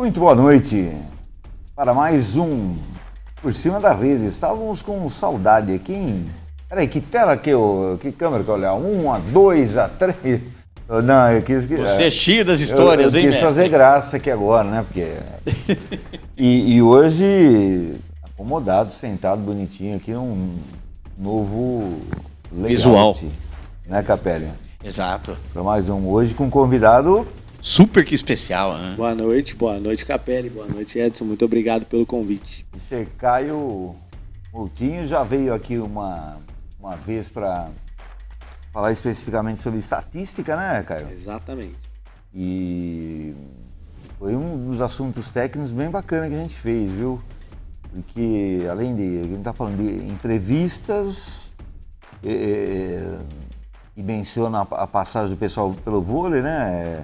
Muito boa noite para mais um Por Cima da Rede. Estávamos com saudade aqui em... Peraí, que tela que eu... Que câmera que eu olhar? 1, a 2, a 3... Não, eu quis... Você é cheio das histórias, hein, mestre? Eu quis fazer graça aqui agora, né? Porque... e hoje, acomodado, sentado, bonitinho aqui, um novo layout, visual, né, Capelli? Exato. Para mais um hoje com um convidado... Super que especial, né? Boa noite Capelli, boa noite Edson, muito obrigado pelo convite. Esse Caio Moutinho já veio aqui uma vez para falar especificamente sobre estatística, né, Caio? Exatamente. E foi um dos assuntos técnicos bem bacana que a gente fez, viu? Porque além de, a gente está falando de entrevistas e menciona a passagem do pessoal pelo vôlei, né,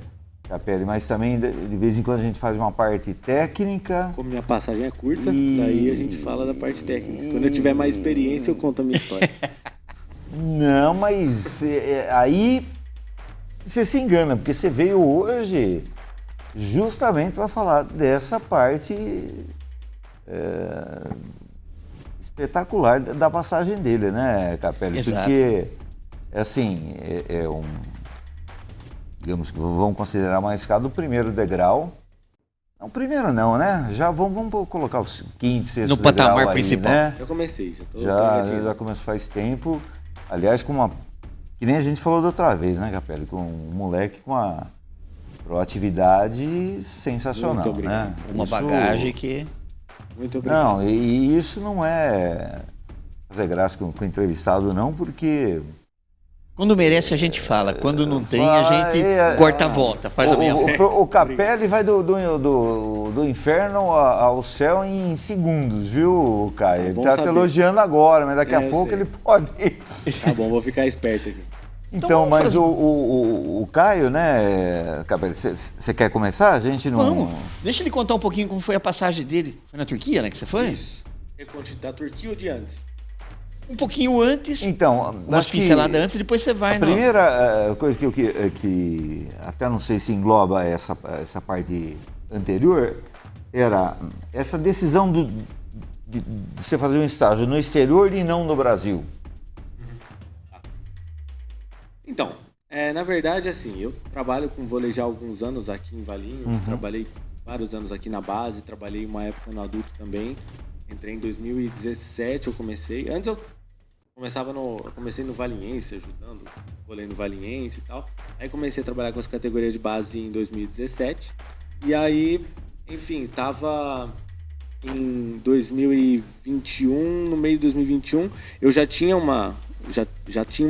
Capelli, mas também de vez em quando a gente faz uma parte técnica. Como minha passagem é curta, daí a gente fala da parte técnica. Quando eu tiver mais experiência, eu conto a minha história. Não, mas aí você se engana, porque você veio hoje justamente para falar dessa parte espetacular da passagem dele, né, Capelli? Exato. Porque, assim, digamos que vamos considerar mais caro do primeiro degrau. Não, primeiro não, né? Já vamos colocar o quinto, sexto no degrau patamar aí, principal. né? Já comecei, já começou faz tempo. Aliás, que nem a gente falou da outra vez, né, Capelli? Com um moleque com uma proatividade sensacional, muito obrigado. Né? Uma bagagem que... Muito obrigado. Não, e isso não é fazer graça com o entrevistado, não, porque... Quando merece a gente fala, quando não tem a gente corta a volta, faz a minha frente. O Capelli vai do inferno ao céu em segundos, viu, Caio? Ele tá te elogiando agora, mas daqui a pouco ele pode... Tá bom, vou ficar esperto aqui. Então, mas o Caio, né, Capelli, você quer começar? A gente não... Vamos, deixa ele contar um pouquinho como foi a passagem dele. Foi na Turquia, né, que você foi? Isso. Quer contar da Turquia ou de antes? Um pouquinho antes, então, umas pinceladas antes, depois você vai... A primeira coisa que até não sei se engloba essa parte anterior, era essa decisão de você fazer um estágio no exterior e não no Brasil. Então, na verdade, assim, eu trabalho com vôlei já há alguns anos aqui em Valinhos, trabalhei vários anos aqui na base, trabalhei uma época no adulto também, entrei em 2017, eu comecei, antes eu comecei no Valinhense, ajudando vôlei no Valinhense e tal, aí comecei a trabalhar com as categorias de base em 2017, e aí, enfim, tava em 2021, no meio de 2021, eu já tinha uma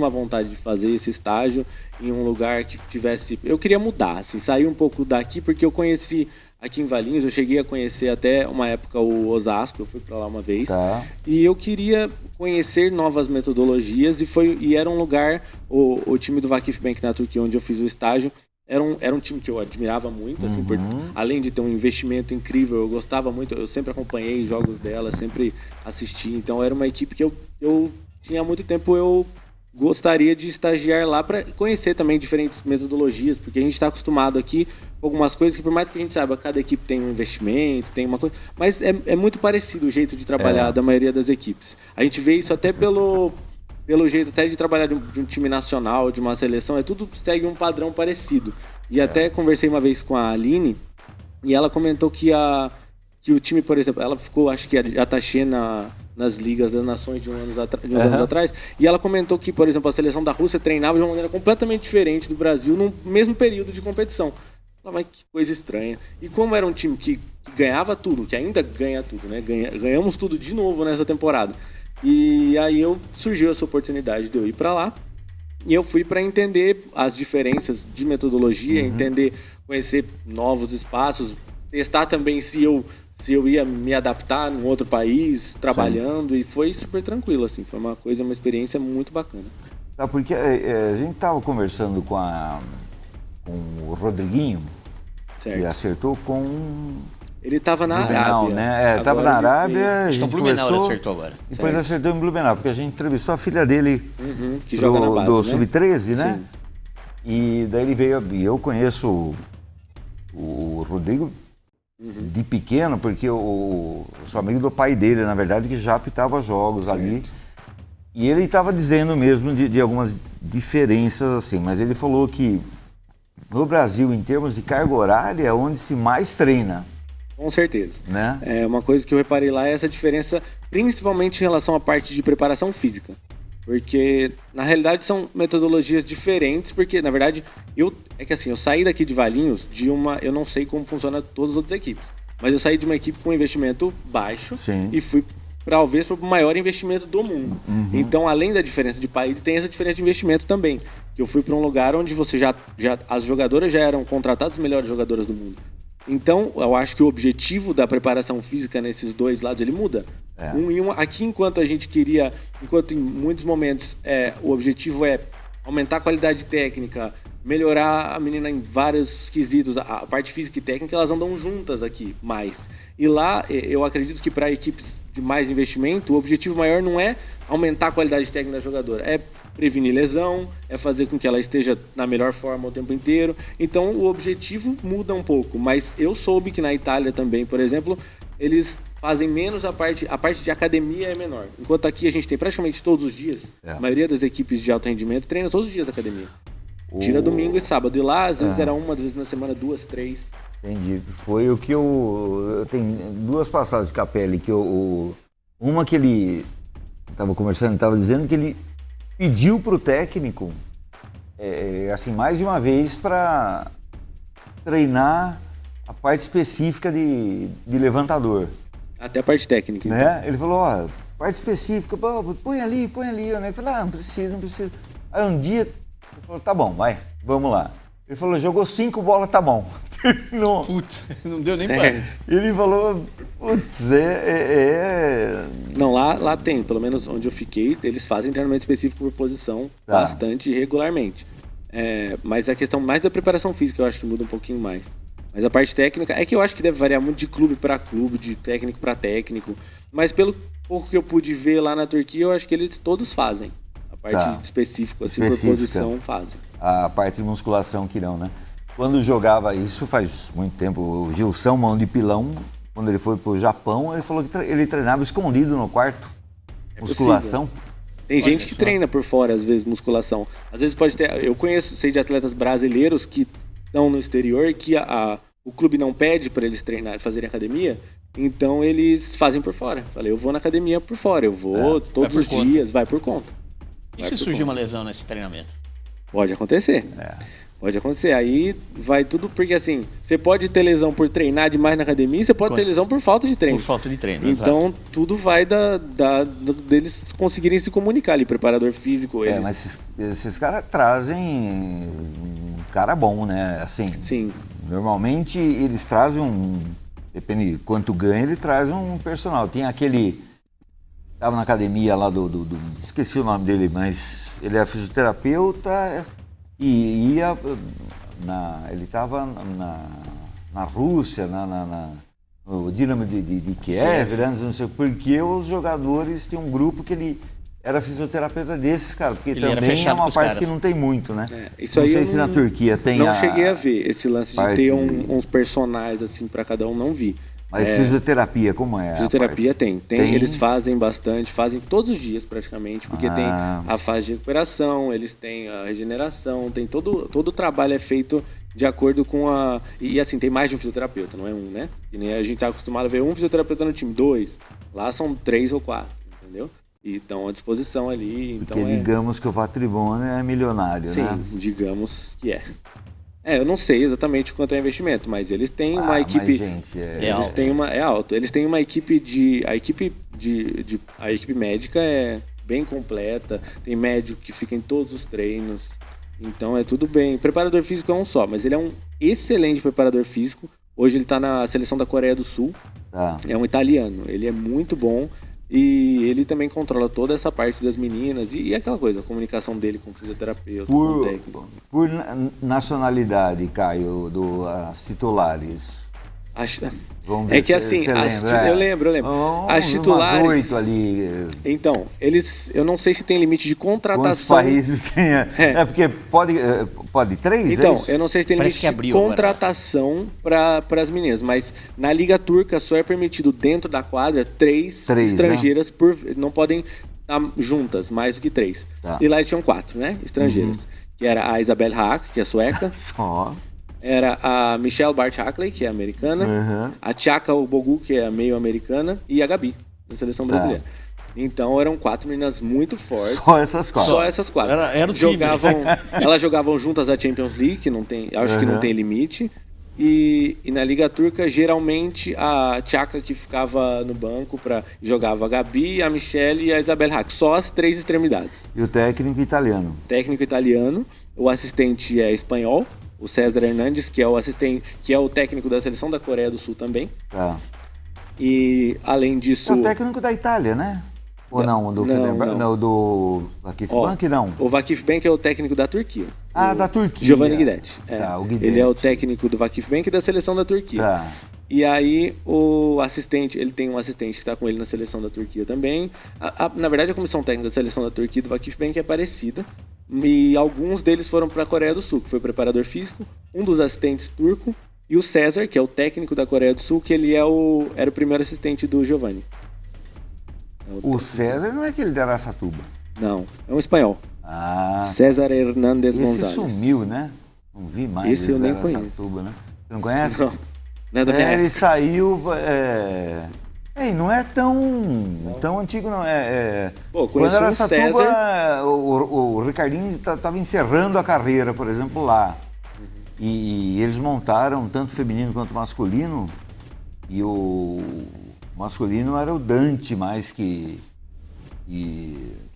vontade de fazer esse estágio em um lugar que tivesse... Eu queria mudar, assim, sair um pouco daqui, porque eu conheci aqui em Valinhos, eu cheguei a conhecer até uma época o Osasco, eu fui para lá uma vez, e eu queria conhecer novas metodologias, e era um lugar, o time do Vakif Bank na Turquia, onde eu fiz o estágio, era um time que eu admirava muito, assim, além de ter um investimento incrível, eu gostava muito, eu sempre acompanhei jogos dela, sempre assisti, então era uma equipe que eu tinha muito tempo, eu gostaria de estagiar lá para conhecer também diferentes metodologias, porque a gente está acostumado aqui com algumas coisas que, por mais que a gente saiba, cada equipe tem um investimento, tem uma coisa, mas é muito parecido o jeito de trabalhar da maioria das equipes. A gente vê isso até pelo jeito até de trabalhar de um time nacional, de uma seleção, tudo segue um padrão parecido. E até conversei uma vez com a Aline, e ela comentou que o time, por exemplo, ela ficou, acho que attaché nas Ligas das Nações de uns anos atrás, e ela comentou que, por exemplo, a seleção da Rússia treinava de uma maneira completamente diferente do Brasil no mesmo período de competição. Mas que coisa estranha. E como era um time que ganhava tudo, que ainda ganha tudo, né? Ganhamos tudo de novo nessa temporada. E aí surgiu essa oportunidade de eu ir para lá, e eu fui para entender as diferenças de metodologia, conhecer novos espaços, testar também se eu ia me adaptar num outro país, trabalhando, e foi super tranquilo, assim, foi uma experiência muito bacana. Tá, porque a gente estava conversando com o Rodriguinho, certo, que acertou com... Ele estava na Blumenau, Arábia. Né? Estava na Arábia, Acho que o Blumenau ele acertou agora. Depois acertou em Blumenau, porque a gente entrevistou a filha dele que joga na base, do né? Sub-13, né? Sim. E daí ele veio, e eu conheço o Rodrigo de pequeno, porque eu sou amigo do pai dele, na verdade, que já apitava jogos ali. E ele estava dizendo mesmo de algumas diferenças, assim, mas ele falou que no Brasil, em termos de carga horária, é onde se mais treina. Com certeza. Né? Uma coisa que eu reparei lá é essa diferença, principalmente em relação à parte de preparação física. Porque, na realidade, são metodologias diferentes, porque, na verdade, eu saí daqui de Valinhos eu não sei como funciona todas as outras equipes, mas eu saí de uma equipe com investimento baixo. Sim. E fui talvez para o maior investimento do mundo. Então, além da diferença de país, tem essa diferença de investimento também. Que eu fui para um lugar onde você as jogadoras já eram contratadas as melhores jogadoras do mundo. Então, eu acho que o objetivo da preparação física nesses dois lados, ele muda. Aqui, enquanto em muitos momentos o objetivo é aumentar a qualidade técnica, melhorar a menina em vários quesitos, a parte física e técnica, elas andam juntas aqui mais. E lá, eu acredito que para equipes de mais investimento, o objetivo maior não é aumentar a qualidade técnica da jogadora, é prevenir lesão, é fazer com que ela esteja na melhor forma o tempo inteiro. Então, o objetivo muda um pouco, mas eu soube que na Itália também, por exemplo, eles fazem menos a parte de academia é menor. Enquanto aqui a gente tem praticamente todos os dias, a maioria das equipes de alto rendimento treina todos os dias da academia. Tira domingo e sábado. E lá, às vezes era às vezes na semana, 2, 3. Entendi. Foi o que eu tenho duas passagens de Capelli, que uma que ele estava conversando, estava dizendo que ele pediu para o técnico, assim, mais de uma vez para treinar a parte específica de levantador. Até a parte técnica. Né? Então. Ele falou, parte específica, põe ali. Eu falei, não precisa. Aí um dia, ele falou, tá bom, vai, vamos lá. Ele falou, jogou 5 bolas, tá bom. Terminou. Putz, não deu nem perto. Ele falou, Não, lá tem, pelo menos onde eu fiquei, eles fazem treinamento específico por posição bastante regularmente. Mas a questão mais da preparação física eu acho que muda um pouquinho mais. Mas a parte técnica é que eu acho que deve variar muito de clube para clube, de técnico para técnico. Mas pelo pouco que eu pude ver lá na Turquia, eu acho que eles todos fazem. A parte específica, assim, por posição, fazem. A parte de musculação que não, né? Quando jogava isso, faz muito tempo, o Gilson, mão de pilão, quando ele foi pro Japão, ele falou que ele treinava escondido no quarto. Musculação. Tem gente que treina por fora, às vezes, musculação. Às vezes pode ter... Eu sei de atletas brasileiros que estão no exterior e que o clube não pede para eles treinar, fazerem academia, então eles fazem por fora. Falei, eu vou na academia por fora, eu vou todos os dias, vai por conta. E se surgir uma lesão nesse treinamento? Pode acontecer. Pode acontecer. Aí vai tudo, porque assim, você pode ter lesão por treinar demais na academia, você pode ter lesão por falta de treino. Por falta de treino, então, exato. Tudo vai deles conseguirem se comunicar ali, preparador físico. Mas esses caras trazem um cara bom, né? Assim, sim. Normalmente eles trazem depende de quanto ganha, ele traz um personal. Tem aquele, estava na academia lá esqueci o nome dele, mas ele é fisioterapeuta e ele estava na Rússia, no Dinamo de Kiev, né? Não sei porque os jogadores têm um grupo que ele era fisioterapeuta desses, cara, porque ele também é uma parte que não tem muito, né? Isso não aí sei se na Turquia tem Não cheguei a ver esse lance de ter uns personagens assim para cada um, não vi. Mas fisioterapia, como é? Fisioterapia tem. Eles fazem bastante, fazem todos os dias praticamente, porque tem a fase de recuperação, eles têm a regeneração, tem todo o trabalho é feito de acordo com E assim, tem mais de um fisioterapeuta, não é um, né? E nem a gente tá acostumado a ver um fisioterapeuta no time, 2. Lá são 3 ou 4, entendeu? E estão à disposição ali. Então porque digamos que o patrimônio é milionário, sim, né? Sim, digamos que é. Eu não sei exatamente quanto é o investimento, mas eles têm uma equipe. Mas, gente, é alto. Eles têm uma equipe a equipe médica é bem completa. Tem médico que fica em todos os treinos. Então é tudo bem. Preparador físico é um só, mas ele é um excelente preparador físico. Hoje ele está na seleção da Coreia do Sul. É um italiano. Ele é muito bom. E ele também controla toda essa parte das meninas e aquela coisa, a comunicação dele com o fisioterapeuta, com o técnico. Por nacionalidade, Caio, as titulares, Vamos ver que assim, eu lembro. As titulares. 8 ali. Então, eu não sei se tem limite de contratação. Quantos países tem? Porque pode 3? Então, eu não sei se tem limite de contratação para as meninas, mas na Liga Turca só é permitido dentro da quadra 3 estrangeiras, né? Não podem estar juntas, mais do que 3. Tá. E lá eles tinham 4, né? Estrangeiras. Que era a Isabelle Haak, que é sueca. Só. Era a Michelle Bart-Hackley, que é americana, a Tchaka Bogu, que é meio americana, e a Gabi, da seleção brasileira. Então eram 4 meninas muito fortes. Só essas 4. Só essas 4. Era o time. Elas jogavam juntas a Champions League, que não tem, acho que não tem limite. E na Liga Turca, geralmente, a Tchaka que ficava no banco jogava a Gabi, a Michelle e a Isabelle Haak. Só as 3 extremidades. E o técnico italiano? Técnico italiano. O assistente é espanhol. O César Hernandes, que é o assistente, que é o técnico da seleção da Coreia do Sul também. Tá. E além disso. É o técnico da Itália, né? Ou não? Não, do Vakif Bank, não. O Vakif Bank é o técnico da Turquia. Da Turquia. Giovanni Guidetti. Tá, o Guidetti. Ele é o técnico do Vakif Bank e da seleção da Turquia. Tá. E aí o assistente, ele tem um assistente que está com ele na seleção da Turquia também. Na verdade, a comissão técnica da seleção da Turquia e do Vakif Bank é parecida. E alguns deles foram para a Coreia do Sul, que foi preparador físico, um dos assistentes turco, e o César, que é o técnico da Coreia do Sul, que ele era o primeiro assistente do Giovanni. O César não é aquele de Araçatuba? Não, é um espanhol. César Hernández González. Esse sumiu, né? Não vi mais esse eu nem conheço. Né? Você não conhece? Não, não é da minha época. Ele saiu... não é tão antigo, não. Pô, quando era o César... o Ricardinho estava encerrando a carreira, por exemplo, lá. E eles montaram tanto feminino quanto masculino. E o masculino era o Dante, mais que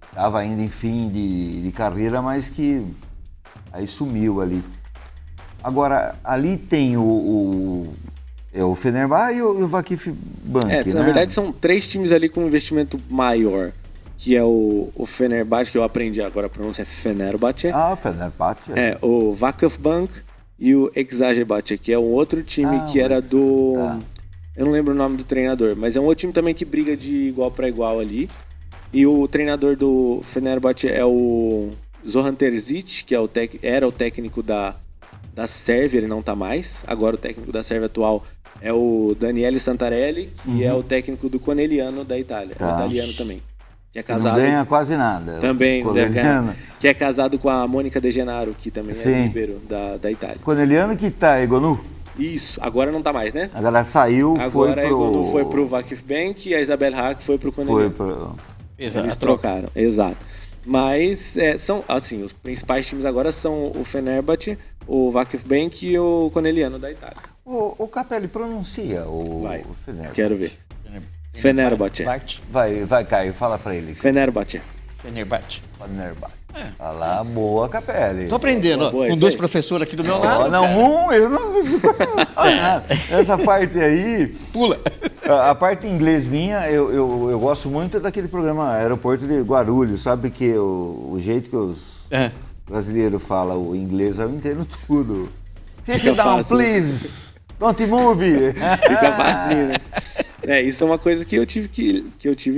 estava ainda em fim de carreira, mas que aí sumiu ali. Agora, ali tem o Fenerbahçe e o Vakif Bank, né? Na verdade, são 3 times ali com um investimento maior, que é o Fenerbahçe, que eu aprendi agora, a pronúncia é Fenerbahçe. O Fenerbahçe. O Vakif Bank e o Eczacıbahçe, que é um outro time que era do... Tá. Eu não lembro o nome do treinador, mas é um outro time também que briga de igual para igual ali. E o treinador do Fenerbahçe é o Zoran Terzic, que era o técnico da Sérvia, ele não tá mais. Agora o técnico da Sérvia atual é o Daniele Santarelli, que é o técnico do Conegliano da Itália. É italiano também. Que é casado... Não ganha quase nada. Também, que é casado com a Mônica De Gennaro, que também é líbero da Itália. Conegliano que tá Egonu? Isso, agora não tá mais, né? Agora saiu, agora a Egonu foi pro Vakif Bank e a Isabelle Haak foi pro Conegliano. Eles trocaram, exato. Mas são, assim, os principais times agora são o Fenerbahçe, o Vakif Bank e o Conegliano da Itália. O Capelli pronuncia o Fenerbahçe. Quero ver. Fenerbahçe. Vai, Caio, fala pra ele. Fenerbahçe. Fala, boa, Capelli. Tô aprendendo, com 2 professores aqui do meu lado. Eu não essa parte aí... Pula. A parte em inglês minha, eu gosto muito daquele programa Aeroporto de Guarulhos, sabe? Que o jeito que os brasileiros falam o inglês, eu entendo tudo. Sit down, please. Don't move. Fica facinho, né? Isso é uma coisa que eu tive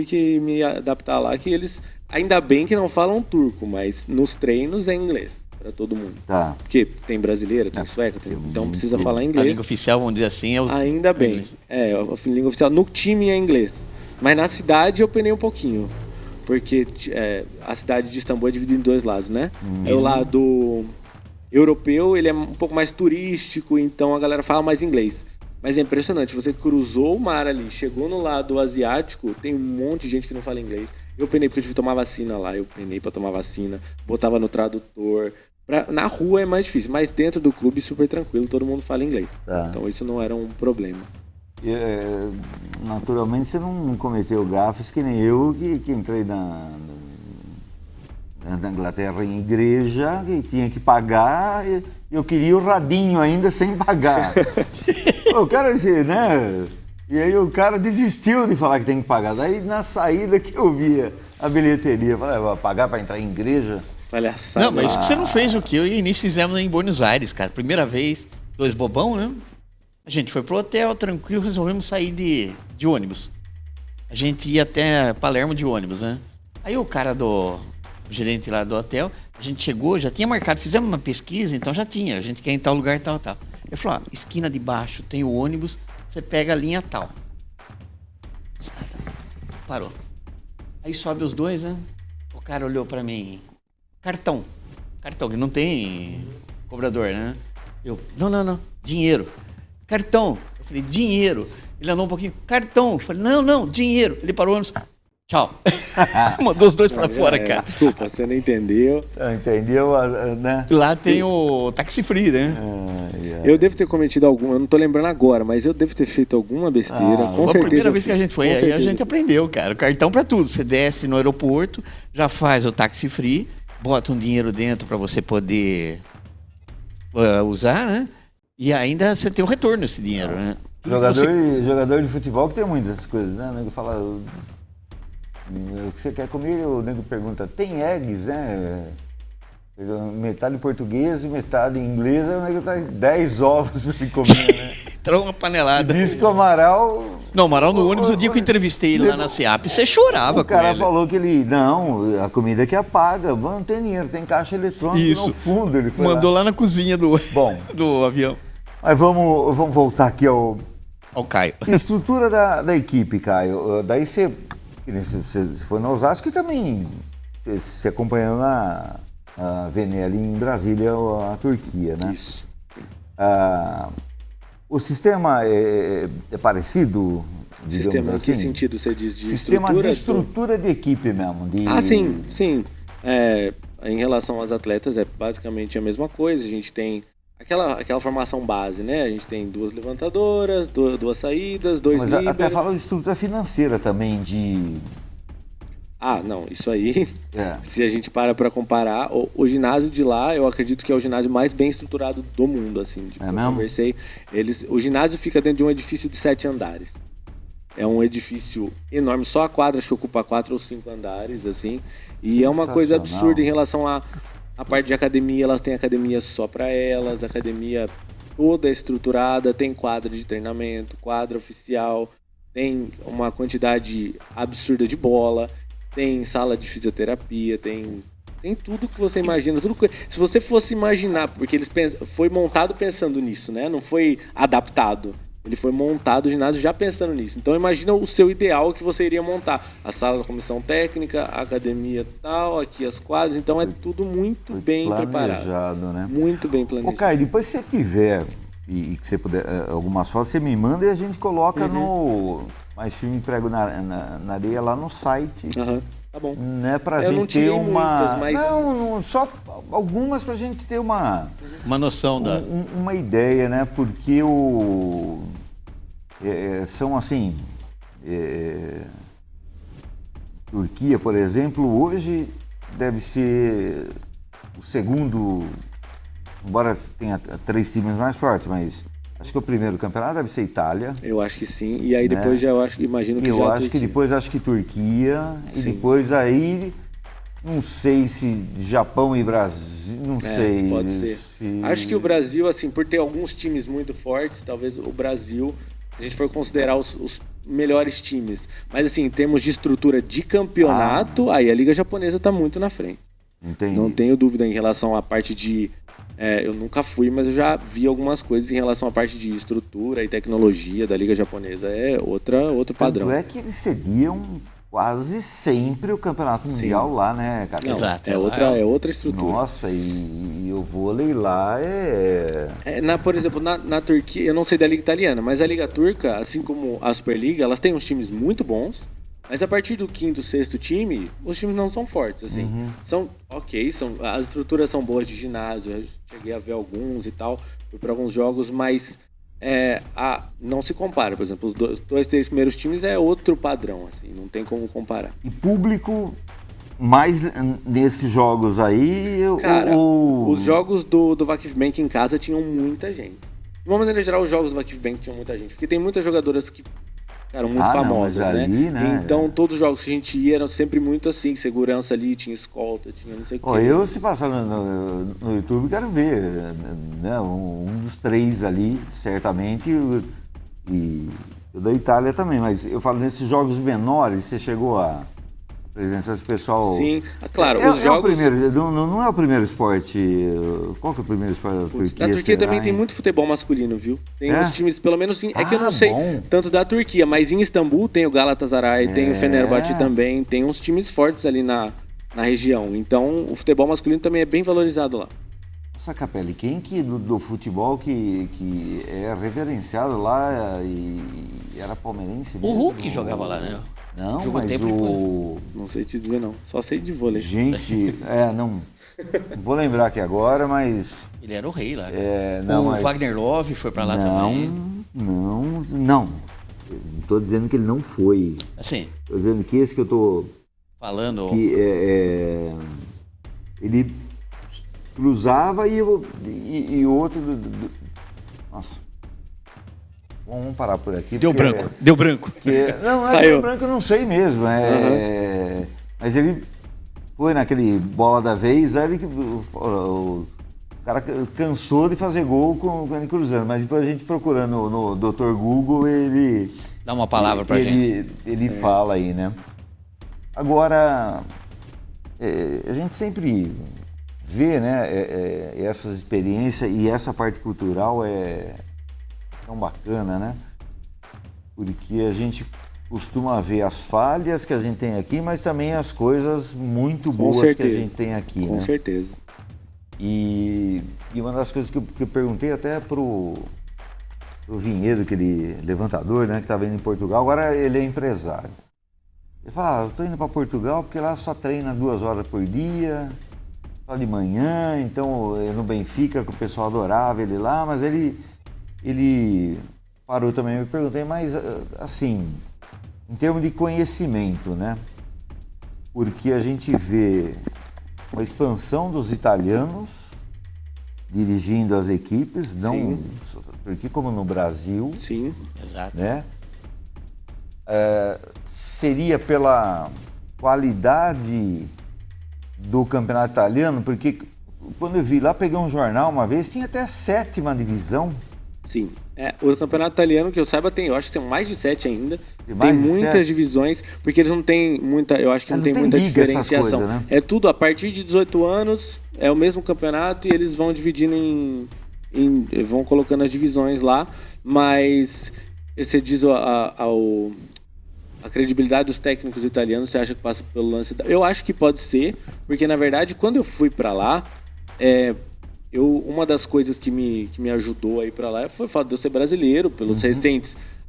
que me adaptar lá, que eles... Ainda bem que não falam turco, mas nos treinos é inglês para todo mundo. Tá. Porque tem brasileiro, tem sueca, então precisa falar inglês. A língua oficial, vamos dizer assim, é o... Ainda bem. A língua oficial no time é inglês. Mas na cidade eu penei um pouquinho. Porque a cidade de Istambul é dividida em 2 lados, né? É o lado europeu, ele é um pouco mais turístico, então a galera fala mais inglês. Mas é impressionante, você cruzou o mar ali, chegou no lado asiático, tem um monte de gente que não fala inglês. Eu penei porque eu tive que tomar vacina lá, eu penei pra tomar vacina, botava no tradutor. Na rua é mais difícil, mas dentro do clube super tranquilo, todo mundo fala inglês. Tá. Então isso não era um problema. Naturalmente você não cometeu gafes que nem eu, que entrei na Inglaterra em igreja, que tinha que pagar, e eu queria o radinho ainda sem pagar. O cara disse, né? E aí o cara desistiu de falar que tem que pagar. Daí na saída que eu via a bilheteria, eu falei, vou pagar para entrar em igreja? Palhaçada. Não, mas você não fez o que eu e o Início fizemos em Buenos Aires, cara. Primeira vez, 2 bobão, né? A gente foi pro hotel, tranquilo, resolvemos sair de ônibus. A gente ia até Palermo de ônibus, né? Aí o gerente lá do hotel, a gente chegou, já tinha marcado, fizemos uma pesquisa, então já tinha, a gente quer ir em tal lugar, tal. Ele falou, esquina de baixo tem o ônibus, você pega a linha tal. Parou. Aí sobe os dois, né? O cara olhou pra mim, cartão, que não tem cobrador, né? Eu, não, dinheiro. Cartão. Eu falei, dinheiro. Ele andou um pouquinho, cartão. Eu falei, não, dinheiro. Ele parou, tchau. Mandou os dois pra fora, cara. Desculpa, você não entendeu. Não entendeu, né? Lá tem o taxi free, né? Eu devo ter cometido alguma, eu não tô lembrando agora, mas eu devo ter feito alguma besteira. Com foi certeza. A primeira vez que a gente foi, aí a gente aprendeu, cara. O cartão pra tudo. Você desce no aeroporto, já faz o taxi free, bota um dinheiro dentro pra você poder usar, né? E ainda você tem o retorno desse dinheiro, né? Jogador de futebol que tem muitas coisas, né? O nego fala, o que você quer comer? O nego pergunta, tem eggs, né? Metade português e metade inglês, o nego tá 10 ovos pra ele comer, né? Entrou uma panelada. Disse que o Amaral... Não, o Amaral no ônibus, o dia que eu entrevistei ele lá na SEAP, você chorava com ele. O cara falou que não, a comida que apaga, não tem dinheiro, tem caixa eletrônica no fundo. Ele foi mandou lá na cozinha do avião. Mas vamos voltar aqui ao Caio. Estrutura da equipe, Caio. Daí você foi na Osasco e também você acompanhando a Vene ali em Brasília, a Turquia, né? Isso. O sistema é parecido? Sistema, assim? em que sentido você diz? De sistema de estrutura de equipe mesmo. Sim. Em relação aos atletas, é basicamente a mesma coisa. A gente tem aquela formação base, né? A gente tem 2 levantadoras, 2 saídas, 2 líderes. Mas até fala de estrutura financeira também, não, isso aí, se a gente para comparar, o ginásio de lá, eu acredito que é o ginásio mais bem estruturado do mundo, assim. Eu conversei, o ginásio fica dentro de um edifício de 7 andares. É um edifício enorme, só a quadra acho que ocupa 4 ou 5 andares, assim. E é uma coisa absurda em relação à parte de academia, elas têm academia só para elas, academia toda estruturada, tem quadra de treinamento, quadra oficial, tem uma quantidade absurda de bola, tem sala de fisioterapia, tem tudo que você imagina, se você fosse imaginar, porque foi montado pensando nisso, né? Não foi adaptado. Ele foi montado o ginásio já pensando nisso. Então imagina o seu ideal que você iria montar. A sala da comissão técnica, a academia tal, aqui as quadras. Então é tudo muito bem preparado. Né? Muito bem planejado. Ô, Caio, depois se você tiver e que você puder, algumas fotos, você me manda e a gente coloca no Mais Firme Prego na Areia lá no site. Tá bom. Né, pra eu gente não tirei ter uma... muitas, mas... Não, só algumas pra gente ter uma noção uma ideia, né? Porque são assim... Turquia, por exemplo, hoje deve ser o segundo, embora tenha 3 times mais fortes, mas acho que o primeiro campeonato deve ser Itália. Eu acho que sim. E aí depois imagino que eu acho que depois Turquia. Sim. E depois aí não sei se Japão e Brasil, não sei. Pode ser. Acho que o Brasil, assim, por ter alguns times muito fortes, talvez o Brasil, se a gente for considerar os melhores times, mas assim, em termos de estrutura de campeonato, aí a Liga Japonesa está muito na frente. Entendi. Não tenho dúvida em relação à parte de... eu nunca fui, mas eu já vi algumas coisas em relação à parte de estrutura e tecnologia da Liga Japonesa. É outro padrão. Tanto é que eles cediam quase sempre o campeonato mundial lá, né, cara? Não, exato. É outra estrutura. Nossa, e o vôlei lá por exemplo, na Turquia, eu não sei da Liga Italiana, mas a Liga Turca, assim como a Superliga, elas têm uns times muito bons. Mas a partir do 5º, 6º time, os times não são fortes, assim. São ok, as estruturas são boas de ginásio, eu cheguei a ver alguns e tal, fui para alguns jogos, mas não se compara. Por exemplo, os 2, 3 primeiros times é outro padrão, assim, não tem como comparar. E público, mais nesses jogos aí... Cara, os jogos do VakifBank em casa tinham muita gente. De uma maneira geral, os jogos do VakifBank tinham muita gente, porque tem muitas jogadoras que eram muito famosas, mas ali, né? Então, todos os jogos que a gente ia eram sempre muito assim, segurança ali, tinha escolta, tinha não sei o quê. Eu, se passar no YouTube, quero ver, né? Um dos 3 ali, certamente, e o da Itália também, mas eu falo nesses jogos menores, você chegou a presença desse pessoal... Sim, claro, os jogos... O primeiro, não é o primeiro esporte... Qual que é o primeiro esporte da Turquia? Na Turquia também tem muito futebol masculino, viu? Tem uns times, pelo menos... É que eu não sei tanto da Turquia, mas em Istambul tem o Galatasaray, tem o Fenerbahçe também, tem uns times fortes ali na região. Então, o futebol masculino também é bem valorizado lá. Nossa, Capelli, quem que do futebol que é reverenciado lá e era palmeirense mesmo? O Hulk jogava lá, né? Não, Jogou mas tempo Não sei te dizer, não. Só sei de vôlei. Gente, não vou lembrar aqui agora, mas... Ele era o rei lá. Mas... Wagner Love foi pra lá também. Não. Não tô dizendo que ele não foi. Assim. Tô dizendo que esse que eu tô... Falando... Que ele cruzava e outro... Nossa. Vamos parar por aqui. Deu branco. Deu branco eu não sei mesmo. Mas ele foi naquele bola da vez, aí o cara cansou de fazer gol com ele cruzando. Mas depois a gente procurando no Dr. Google, ele... Dá uma palavra pra gente. Ele fala aí, né? Agora, a gente sempre vê, né, essas experiências e essa parte cultural tão bacana, né? Porque a gente costuma ver as falhas que a gente tem aqui, mas também as coisas muito boas que a gente tem aqui, Com certeza. E uma das coisas que eu perguntei até pro Vinhedo, aquele levantador, né, que estava indo em Portugal, agora ele é empresário. Ele fala, eu tô indo para Portugal porque lá só treina 2 horas por dia, só de manhã, então no Benfica, que o pessoal adorava ele lá, mas ele parou também. Eu me perguntei, mas assim, em termos de conhecimento, né? Porque a gente vê uma expansão dos italianos dirigindo as equipes, não porque como no Brasil. Sim, exato. Né? Seria pela qualidade do campeonato italiano, porque quando eu vi lá, peguei um jornal uma vez, tinha até 7ª divisão. Sim. O campeonato italiano, que eu saiba, eu acho que tem mais de 7 ainda. Tem muitas divisões, porque eles não têm muita, eu acho que não tem muita diferenciação. Coisas, né? É tudo a partir de 18 anos, é o mesmo campeonato e eles vão dividindo vão colocando as divisões lá, mas você diz a credibilidade dos técnicos italianos, você acha que passa pelo lance? Eu acho que pode ser, porque na verdade, quando eu fui pra lá, uma das coisas que me ajudou a ir pra lá foi o fato de eu ser brasileiro, pelos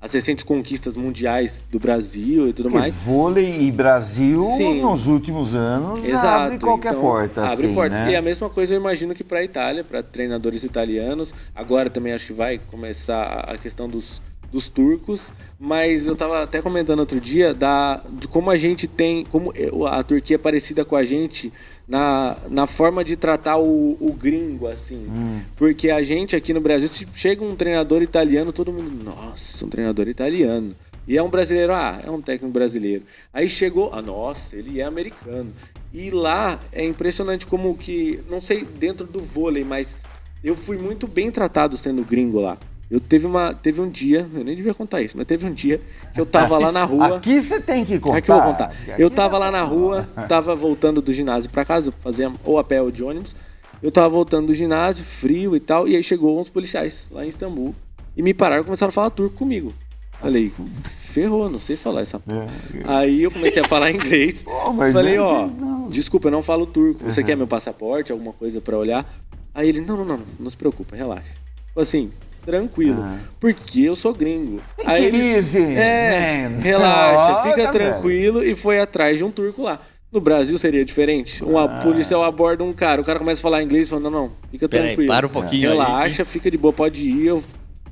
as recentes conquistas mundiais do Brasil e tudo mais. Vôlei e Brasil, nos últimos anos, abre qualquer porta. Abre portas. Né? E a mesma coisa eu imagino que para a Itália, para treinadores italianos. Agora também acho que vai começar a questão dos turcos. Mas eu estava até comentando outro dia de como a gente tem, como a Turquia é parecida com a gente na forma de tratar o gringo, assim. Porque a gente aqui no Brasil, se chega um treinador italiano, todo mundo, nossa, um treinador italiano. E é um brasileiro, é um técnico brasileiro. Aí chegou, nossa, ele é americano. E lá é impressionante como que, não sei dentro do vôlei, mas eu fui muito bem tratado sendo gringo lá. Teve um dia, eu nem devia contar isso, mas teve um dia que eu tava lá na rua. Aqui você tem que contar. Aqui eu vou contar. Eu tava lá na rua, tava voltando do ginásio pra casa, fazia ou a pé ou de ônibus. Eu tava voltando do ginásio, frio e tal, e aí chegou uns policiais lá em Istambul e me pararam e começaram a falar turco comigo. Falei, ferrou, não sei falar essa porra. Aí eu comecei a falar inglês. Falei, desculpa, eu não falo turco. Você quer meu passaporte, alguma coisa pra olhar? Aí ele, não se preocupa, relaxa. Assim, tranquilo, porque eu sou gringo. Aí ele, relaxa, fica tranquilo, e foi atrás de um turco lá. No Brasil seria diferente. Policial aborda um cara, o cara começa a falar inglês, falando, não, fica tranquilo. Aí, para um pouquinho. Relaxa, fica de boa, pode ir,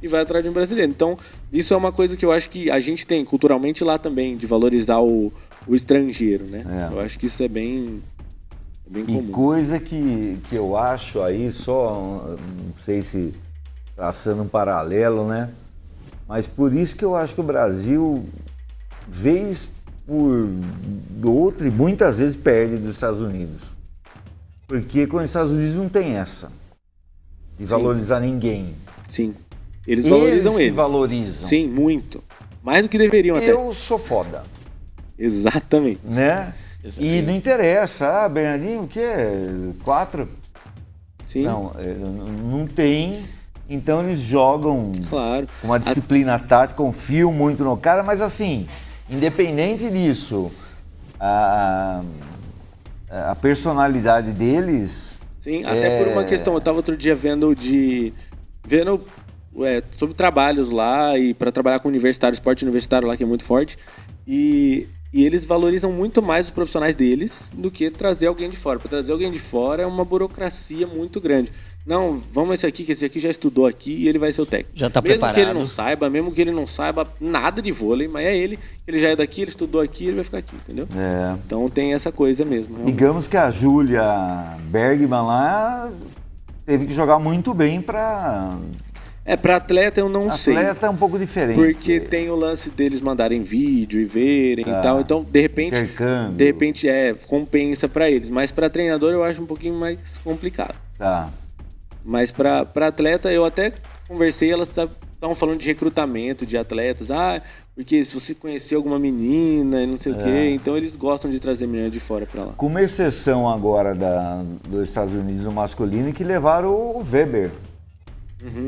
e vai atrás de um brasileiro. Então, isso é uma coisa que eu acho que a gente tem culturalmente lá também, de valorizar o estrangeiro, né? Eu acho que isso é bem comum. E coisa que eu acho aí, só, não sei se traçando um paralelo, né? Mas por isso que eu acho que o Brasil, vez por outra, e muitas vezes perde dos Estados Unidos. Porque com os Estados Unidos não tem essa de valorizar ninguém. Sim. Eles valorizam se eles. valorizam. Sim, muito. Mais do que deveriam até. Eu sou foda. Exatamente. Né? E não interessa. Ah, Bernardinho, o quê? 4? Sim. Não tem. Então eles jogam Claro. com uma disciplina tática, confiam muito no cara, mas assim, independente disso, a personalidade deles... Sim, até por uma questão, eu estava outro dia vendo sobre trabalhos lá e para trabalhar com universitário, esporte universitário lá que é muito forte, e eles valorizam muito mais os profissionais deles do que trazer alguém de fora. Para trazer alguém de fora é uma burocracia muito grande. Não, vamos esse aqui, que esse aqui já estudou aqui e ele vai ser o técnico. Já está preparado. Mesmo que ele não saiba nada de vôlei, mas é ele já é daqui, ele estudou aqui, ele vai ficar aqui, entendeu? Então tem essa coisa mesmo. Realmente. Digamos que a Júlia Bergman lá teve que jogar muito bem para... Para atleta eu não sei. Atleta é um pouco diferente. Porque tem o lance deles mandarem vídeo e verem e tal. Então, de repente compensa para eles. Mas para treinador eu acho um pouquinho mais complicado. Tá. Mas para atleta, eu até conversei, elas estavam falando de recrutamento de atletas. Porque se você conhecer alguma menina e não sei o quê, então eles gostam de trazer menina de fora para lá. Com uma exceção agora dos Estados Unidos no masculino, que levaram o Weber,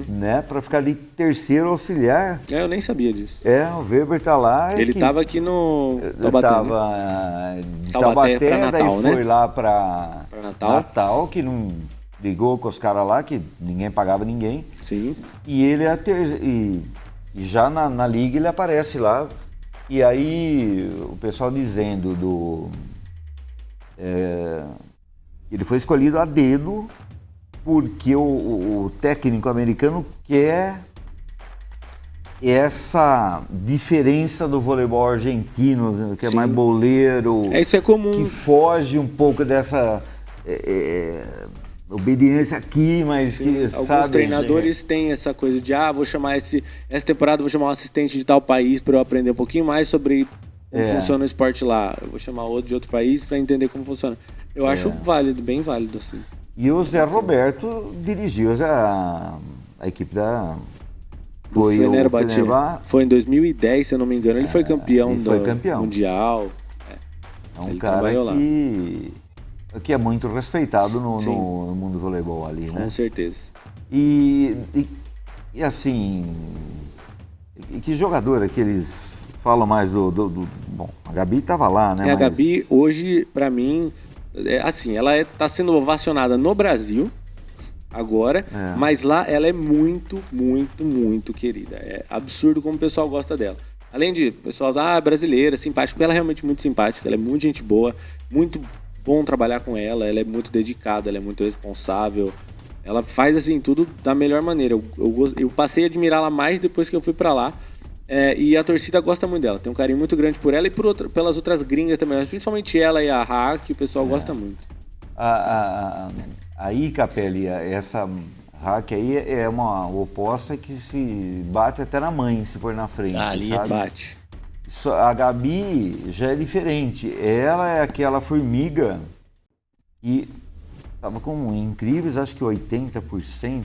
né, para ficar ali terceiro auxiliar. Eu nem sabia disso. O Weber tá lá. Ele tava aqui no Taubaté. De Taubaté, pra Natal, daí foi né? lá para Natal, que não... Ligou com os caras lá, que ninguém pagava ninguém. Sim. E ele e já na liga ele aparece lá. E aí o pessoal dizendo ele foi escolhido a dedo porque o técnico americano quer essa diferença do voleibol argentino, que é mais boleiro. Isso é comum. Que foge um pouco dessa... obediência aqui, mas que alguns treinadores têm essa coisa de vou chamar essa temporada vou chamar um assistente de tal país para eu aprender um pouquinho mais sobre como funciona o esporte lá. Eu vou chamar outro de outro país para entender como funciona. Eu acho válido, bem válido assim. E o Zé Roberto dirigiu a equipe foi o Fenerbahçe. Foi em 2010, se eu não me engano, ele foi campeão do mundial. É um cara que é muito respeitado no mundo do voleibol ali, né? Com certeza. E assim, que jogador é que eles falam mais bom, a Gabi estava lá, né? A Gabi hoje, para mim, ela está sendo ovacionada no Brasil agora, mas lá ela é muito, muito, muito querida. É absurdo como o pessoal gosta dela. Além de o pessoal brasileira, simpática, ela é realmente muito simpática, ela é muito gente boa, muito bom trabalhar com ela é muito dedicada, ela é muito responsável, ela faz assim tudo da melhor maneira. Eu passei a admirá-la mais depois que eu fui pra lá, e a torcida gosta muito dela, tem um carinho muito grande por ela e pelas outras gringas também, mas principalmente ela e a Ra, que o pessoal gosta muito. Aí, Capelli, essa Ra que aí é uma oposta que se bate até na mãe, se for na frente. Ali sabe? Bate. A Gabi já é diferente. Ela é aquela formiga que estava com incríveis, acho que 80%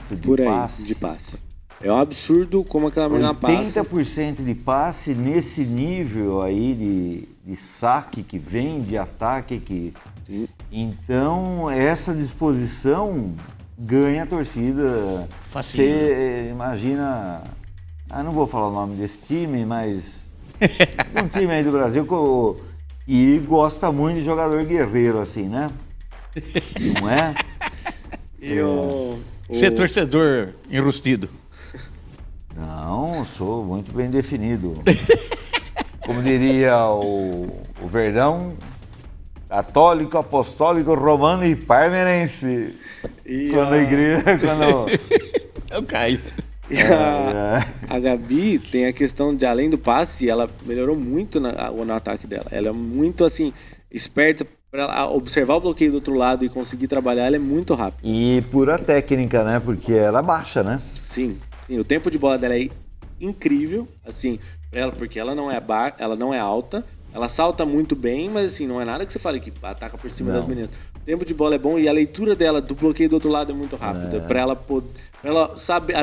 de passe. É um absurdo como aquela menina passa. 80% de passe nesse nível aí de saque que vem, de ataque. Sim. Então, essa disposição ganha a torcida. Facinho. Você imagina... não vou falar o nome desse time, mas... um time aí do Brasil e gosta muito de jogador guerreiro, assim, né? Não é? Você é torcedor enrustido? Não, sou muito bem definido. Como diria o Verdão, católico, apostólico, romano e parmeirense. Quando a igreja... Eu caio. A Gabi tem a questão de, além do passe, ela melhorou muito no ataque dela. Ela é muito, assim, esperta para observar o bloqueio do outro lado e conseguir trabalhar. Ela é muito rápida. E pura técnica, né? Porque ela baixa, né? Sim. O tempo de bola dela é incrível, assim, pra ela, porque ela não é alta, ela salta muito bem, mas assim, não é nada que você fale que ataca por cima das meninas. O tempo de bola é bom e a leitura dela do bloqueio do outro lado é muito rápida. Pra ela saber.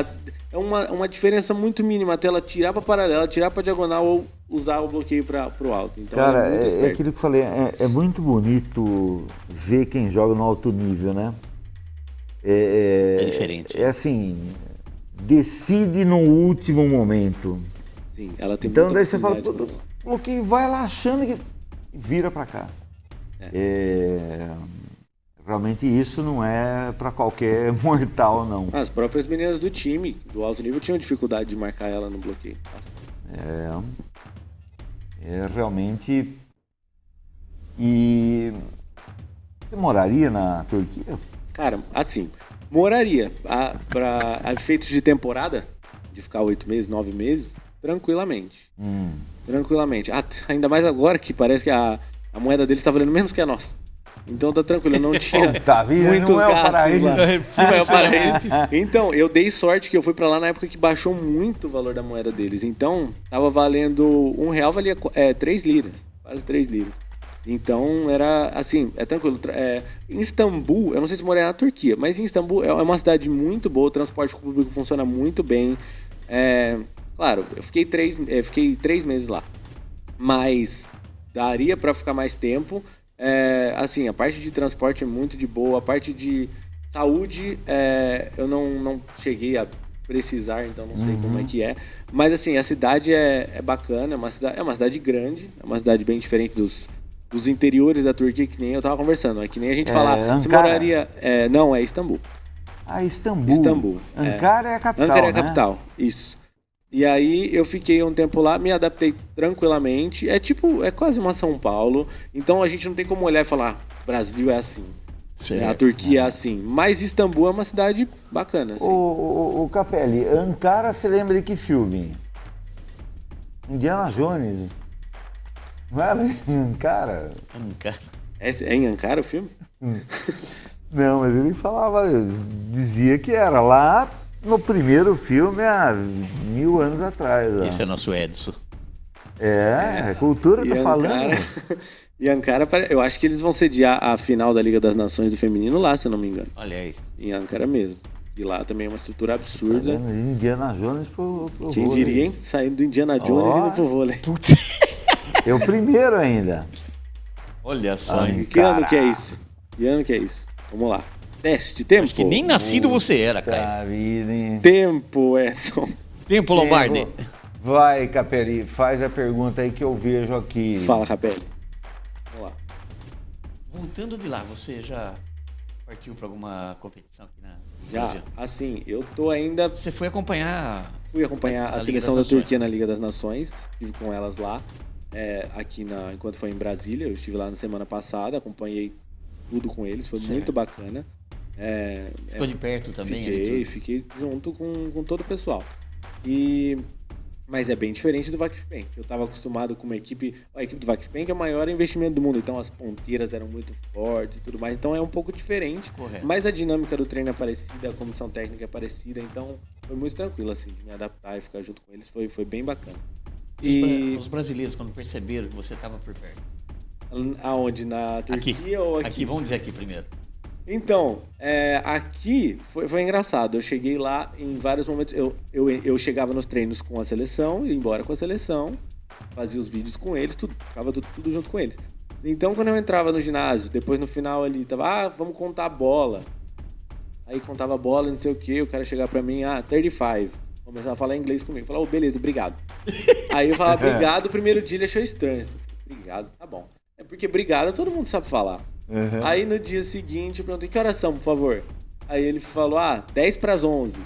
É uma diferença muito mínima até ela tirar pra paralela, tirar pra diagonal ou usar o bloqueio pro alto. Então, cara, é, muito aquilo que eu falei, é muito bonito ver quem joga no alto nível, né? É diferente. É assim, decide no último momento. Sim, ela tem então muita daí você fala, oportunidade, o bloqueio vai lá achando que vira pra cá. Realmente isso não é pra qualquer mortal, não. As próprias meninas do time, do alto nível, tinham dificuldade de marcar ela no bloqueio. Realmente. E você moraria na Turquia? Cara, assim, moraria para efeitos de temporada, de ficar 8 meses, 9 meses, tranquilamente. Tranquilamente. Ainda mais agora que parece que a moeda deles está valendo menos que a nossa. Então tá tranquilo, eu não tinha muitos gastos lá. Não é o paraíso. Então, eu dei sorte que eu fui pra lá na época que baixou muito o valor da moeda deles. Então, tava valendo R$1 valia 3 liras, quase 3 liras. Então, era assim, tranquilo. Em Istambul, eu não sei se morei na Turquia, mas em Istambul é uma cidade muito boa, o transporte público funciona muito bem. Claro, eu fiquei 3 meses lá, mas daria pra ficar mais tempo. Assim, a parte de transporte é muito de boa, a parte de saúde eu não cheguei a precisar, então não sei como é que é. Mas assim, a cidade é bacana, é uma cidade grande, é uma cidade bem diferente dos interiores da Turquia, que nem eu tava conversando. É que nem a gente falar, se moraria... não, é Istambul. Istambul. Ankara é a capital, Ankara é a capital, isso. E aí eu fiquei um tempo lá, me adaptei tranquilamente. É quase uma São Paulo. Então a gente não tem como olhar e falar, Brasil é assim. Certo. A Turquia é assim. Mas Istambul é uma cidade bacana. Assim. O Capelli, Ankara, você lembra de que filme? Indiana Jones. Não era em Ankara? É em Ankara o filme? Não, mas ele dizia que era lá... No primeiro filme, há 1000 anos atrás. Esse é nosso Edson. A cultura tá falando. E Ankara, eu acho que eles vão sediar a final da Liga das Nações do Feminino lá, se eu não me engano. Olha aí. Em Ankara mesmo. E lá também é uma estrutura absurda. Indiana Jones pro Quem vôlei. diria, hein? Saindo do Indiana Jones e indo pro vôlei. É o primeiro ainda. Olha só. Que ano que é isso? Que ano que é isso? Vamos lá. Teste, tempo. Acho que nem nascido você era, cara. Tempo, Edson. Tempo, Lombardi. Vai, Capelli, faz a pergunta aí que eu vejo aqui. Fala, Capelli. Vamos lá. Voltando de lá, você já partiu para alguma competição aqui no Brasil? Assim, eu tô ainda... Você foi acompanhar... Fui acompanhar a seleção da Turquia na Liga das Nações. Estive com elas lá, enquanto foi em Brasília. Eu estive lá na semana passada, acompanhei tudo com eles, foi muito bacana. Ficou de perto também? Fiquei junto com todo o pessoal. Mas é bem diferente do Vakifbank. Eu estava acostumado com a equipe do Vakifbank é o maior investimento do mundo, então as ponteiras eram muito fortes e tudo mais, então é um pouco diferente. Correto. Mas a dinâmica do treino é parecida, a comissão técnica é parecida, então foi muito tranquilo assim, de me adaptar e ficar junto com eles, foi bem bacana. Os brasileiros, quando perceberam que você estava por perto? Aonde? Na Turquia ou aqui? Aqui, vamos dizer aqui primeiro. Então, aqui foi engraçado. Eu cheguei lá em vários momentos. Eu chegava nos treinos com a seleção, ia embora com a seleção, fazia os vídeos com eles, ficava tudo junto com eles. Então, quando eu entrava no ginásio, depois no final ali, tava, vamos contar a bola. Aí contava a bola, não sei o que, o cara chegava pra mim, 35. Começava a falar inglês comigo. Falava, beleza, obrigado. Aí eu falava, obrigado, o primeiro dia ele achou estranho. Assim, obrigado, tá bom. É porque obrigado todo mundo sabe falar. Uhum. Aí no dia seguinte eu perguntei, que horas são, por favor? Aí ele falou, 10 para as 11.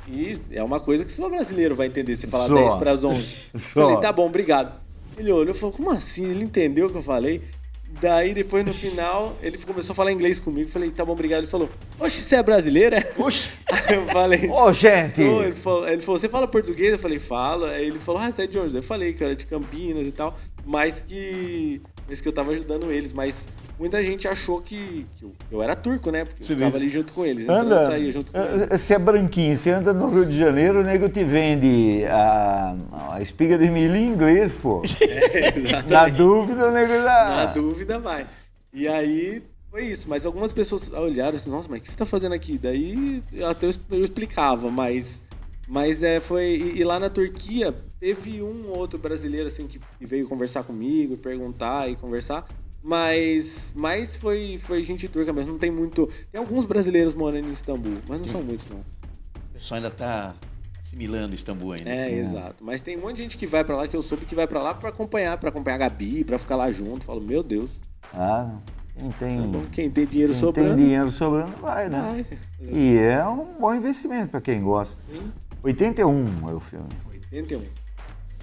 E é uma coisa que só brasileiro vai entender se falar 10 para as 11. Falei, tá bom, obrigado. Ele olhou e falou, como assim? Ele entendeu o que eu falei. Daí depois no final ele começou a falar inglês comigo. Falei, tá bom, obrigado. Ele falou, oxe, você é brasileira? Oxe. Aí eu falei, gente! Ele falou, você fala português? Eu falei, falo. Aí ele falou, você é de onde? Eu falei que eu era de Campinas e tal. Mas que eu tava ajudando eles, mas muita gente achou que eu era turco, né? Porque Você eu ficava vê. ali junto com eles. Então eu saía junto com eles. Você é branquinho, você anda no Rio de Janeiro, o nego te vende a espiga de milho em inglês, pô. Exatamente. Na dúvida, o nego Na dá. dúvida, vai. E aí, foi isso. Mas algumas pessoas olharam assim, nossa, mas o que você tá fazendo aqui? Daí, até eu explicava, mas foi... E lá na Turquia, teve um ou outro brasileiro, assim, que veio conversar comigo, perguntar e conversar. Mas foi gente turca mesmo, não tem muito... Tem alguns brasileiros morando em Istambul, mas não são muitos, não. O pessoal ainda tá assimilando Istambul ainda. Exato. Mas tem um monte de gente que vai pra lá, que eu soube que vai pra lá pra acompanhar a Gabi, pra ficar lá junto. Falo, meu Deus. Ah, Quem tem dinheiro quem sobrando... tem dinheiro sobrando, vai, né? vai. E é um bom investimento para quem gosta. Sim. 81 é o filme. 81.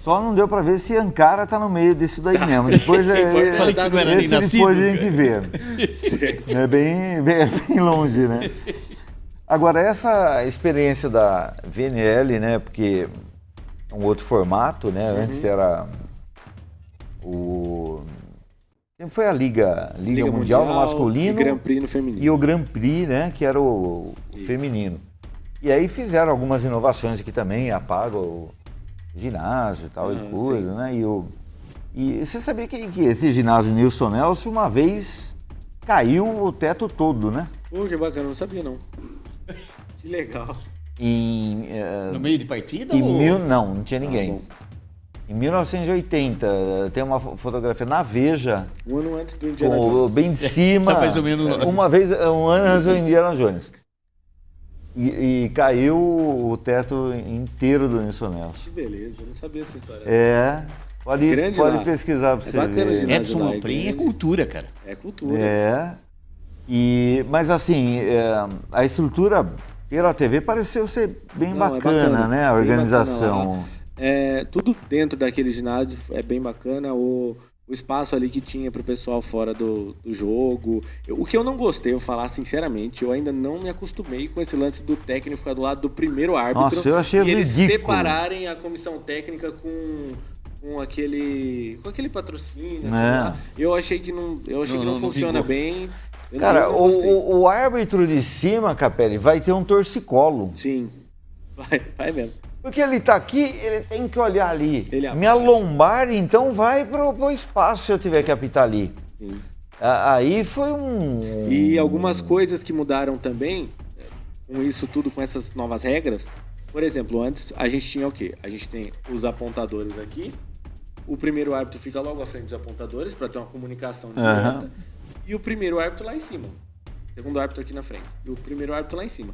Só não deu para ver se Ankara tá no meio desse daí mesmo. Depois Falei que você não era nem esse nascido, depois a gente vê. É bem longe, né? Agora, essa experiência da VNL, né? Porque é um outro formato, né? Antes era o... Sempre foi a Liga Mundial no masculino e Grand Prix no feminino. e o Grand Prix, né? Que era o feminino. E aí fizeram algumas inovações aqui também, apaga o ginásio e tal, e coisa, sim. né? E você sabia que esse ginásio Nilson Nelson uma vez caiu o teto todo, né? Pô, que bacana, não sabia não. Que legal. No meio de partida? Não tinha ninguém. bom. Em 1980, tem uma fotografia na Veja, Um ano antes do Indiana Jones. bem de cima, Tá mais ou menos- um ano antes do Indiana Jones. E caiu o teto inteiro do Nilson Nelson. Que beleza, eu não sabia essa história. Pode Grande lá. pesquisar para É você bacana o ver. ginásio. Edson lá, é Amprim é grande. cultura, cara. É cultura. Mas assim, a estrutura pela TV pareceu ser bem Não, é bacana, bacana. né? A Bem organização. Tudo dentro daquele ginásio é bem bacana. O espaço ali que tinha pro pessoal fora do jogo. O que eu não gostei, eu falar sinceramente, eu ainda não me acostumei com esse lance do técnico ficar do lado do primeiro árbitro. Nossa, eu achei e eles ridículo. separarem a comissão técnica com aquele patrocínio. É. Eu achei que não Não funciona vingou. bem. Eu Cara, não gostei. o árbitro de cima, Capelli, vai ter um torcicolo. Sim, vai mesmo. Porque ele tá aqui, ele tem que olhar ali. Ele Minha abaixa. lombar, então, vai pro espaço se eu tiver que apitar ali. Sim. Aí foi um... E algumas coisas que mudaram também, com isso tudo, com essas novas regras. Por exemplo, antes a gente tinha o quê? A gente tem os apontadores aqui. O primeiro árbitro fica logo à frente dos apontadores para ter uma comunicação direta. E o primeiro árbitro lá em cima. O segundo árbitro aqui na frente. E o primeiro árbitro lá em cima.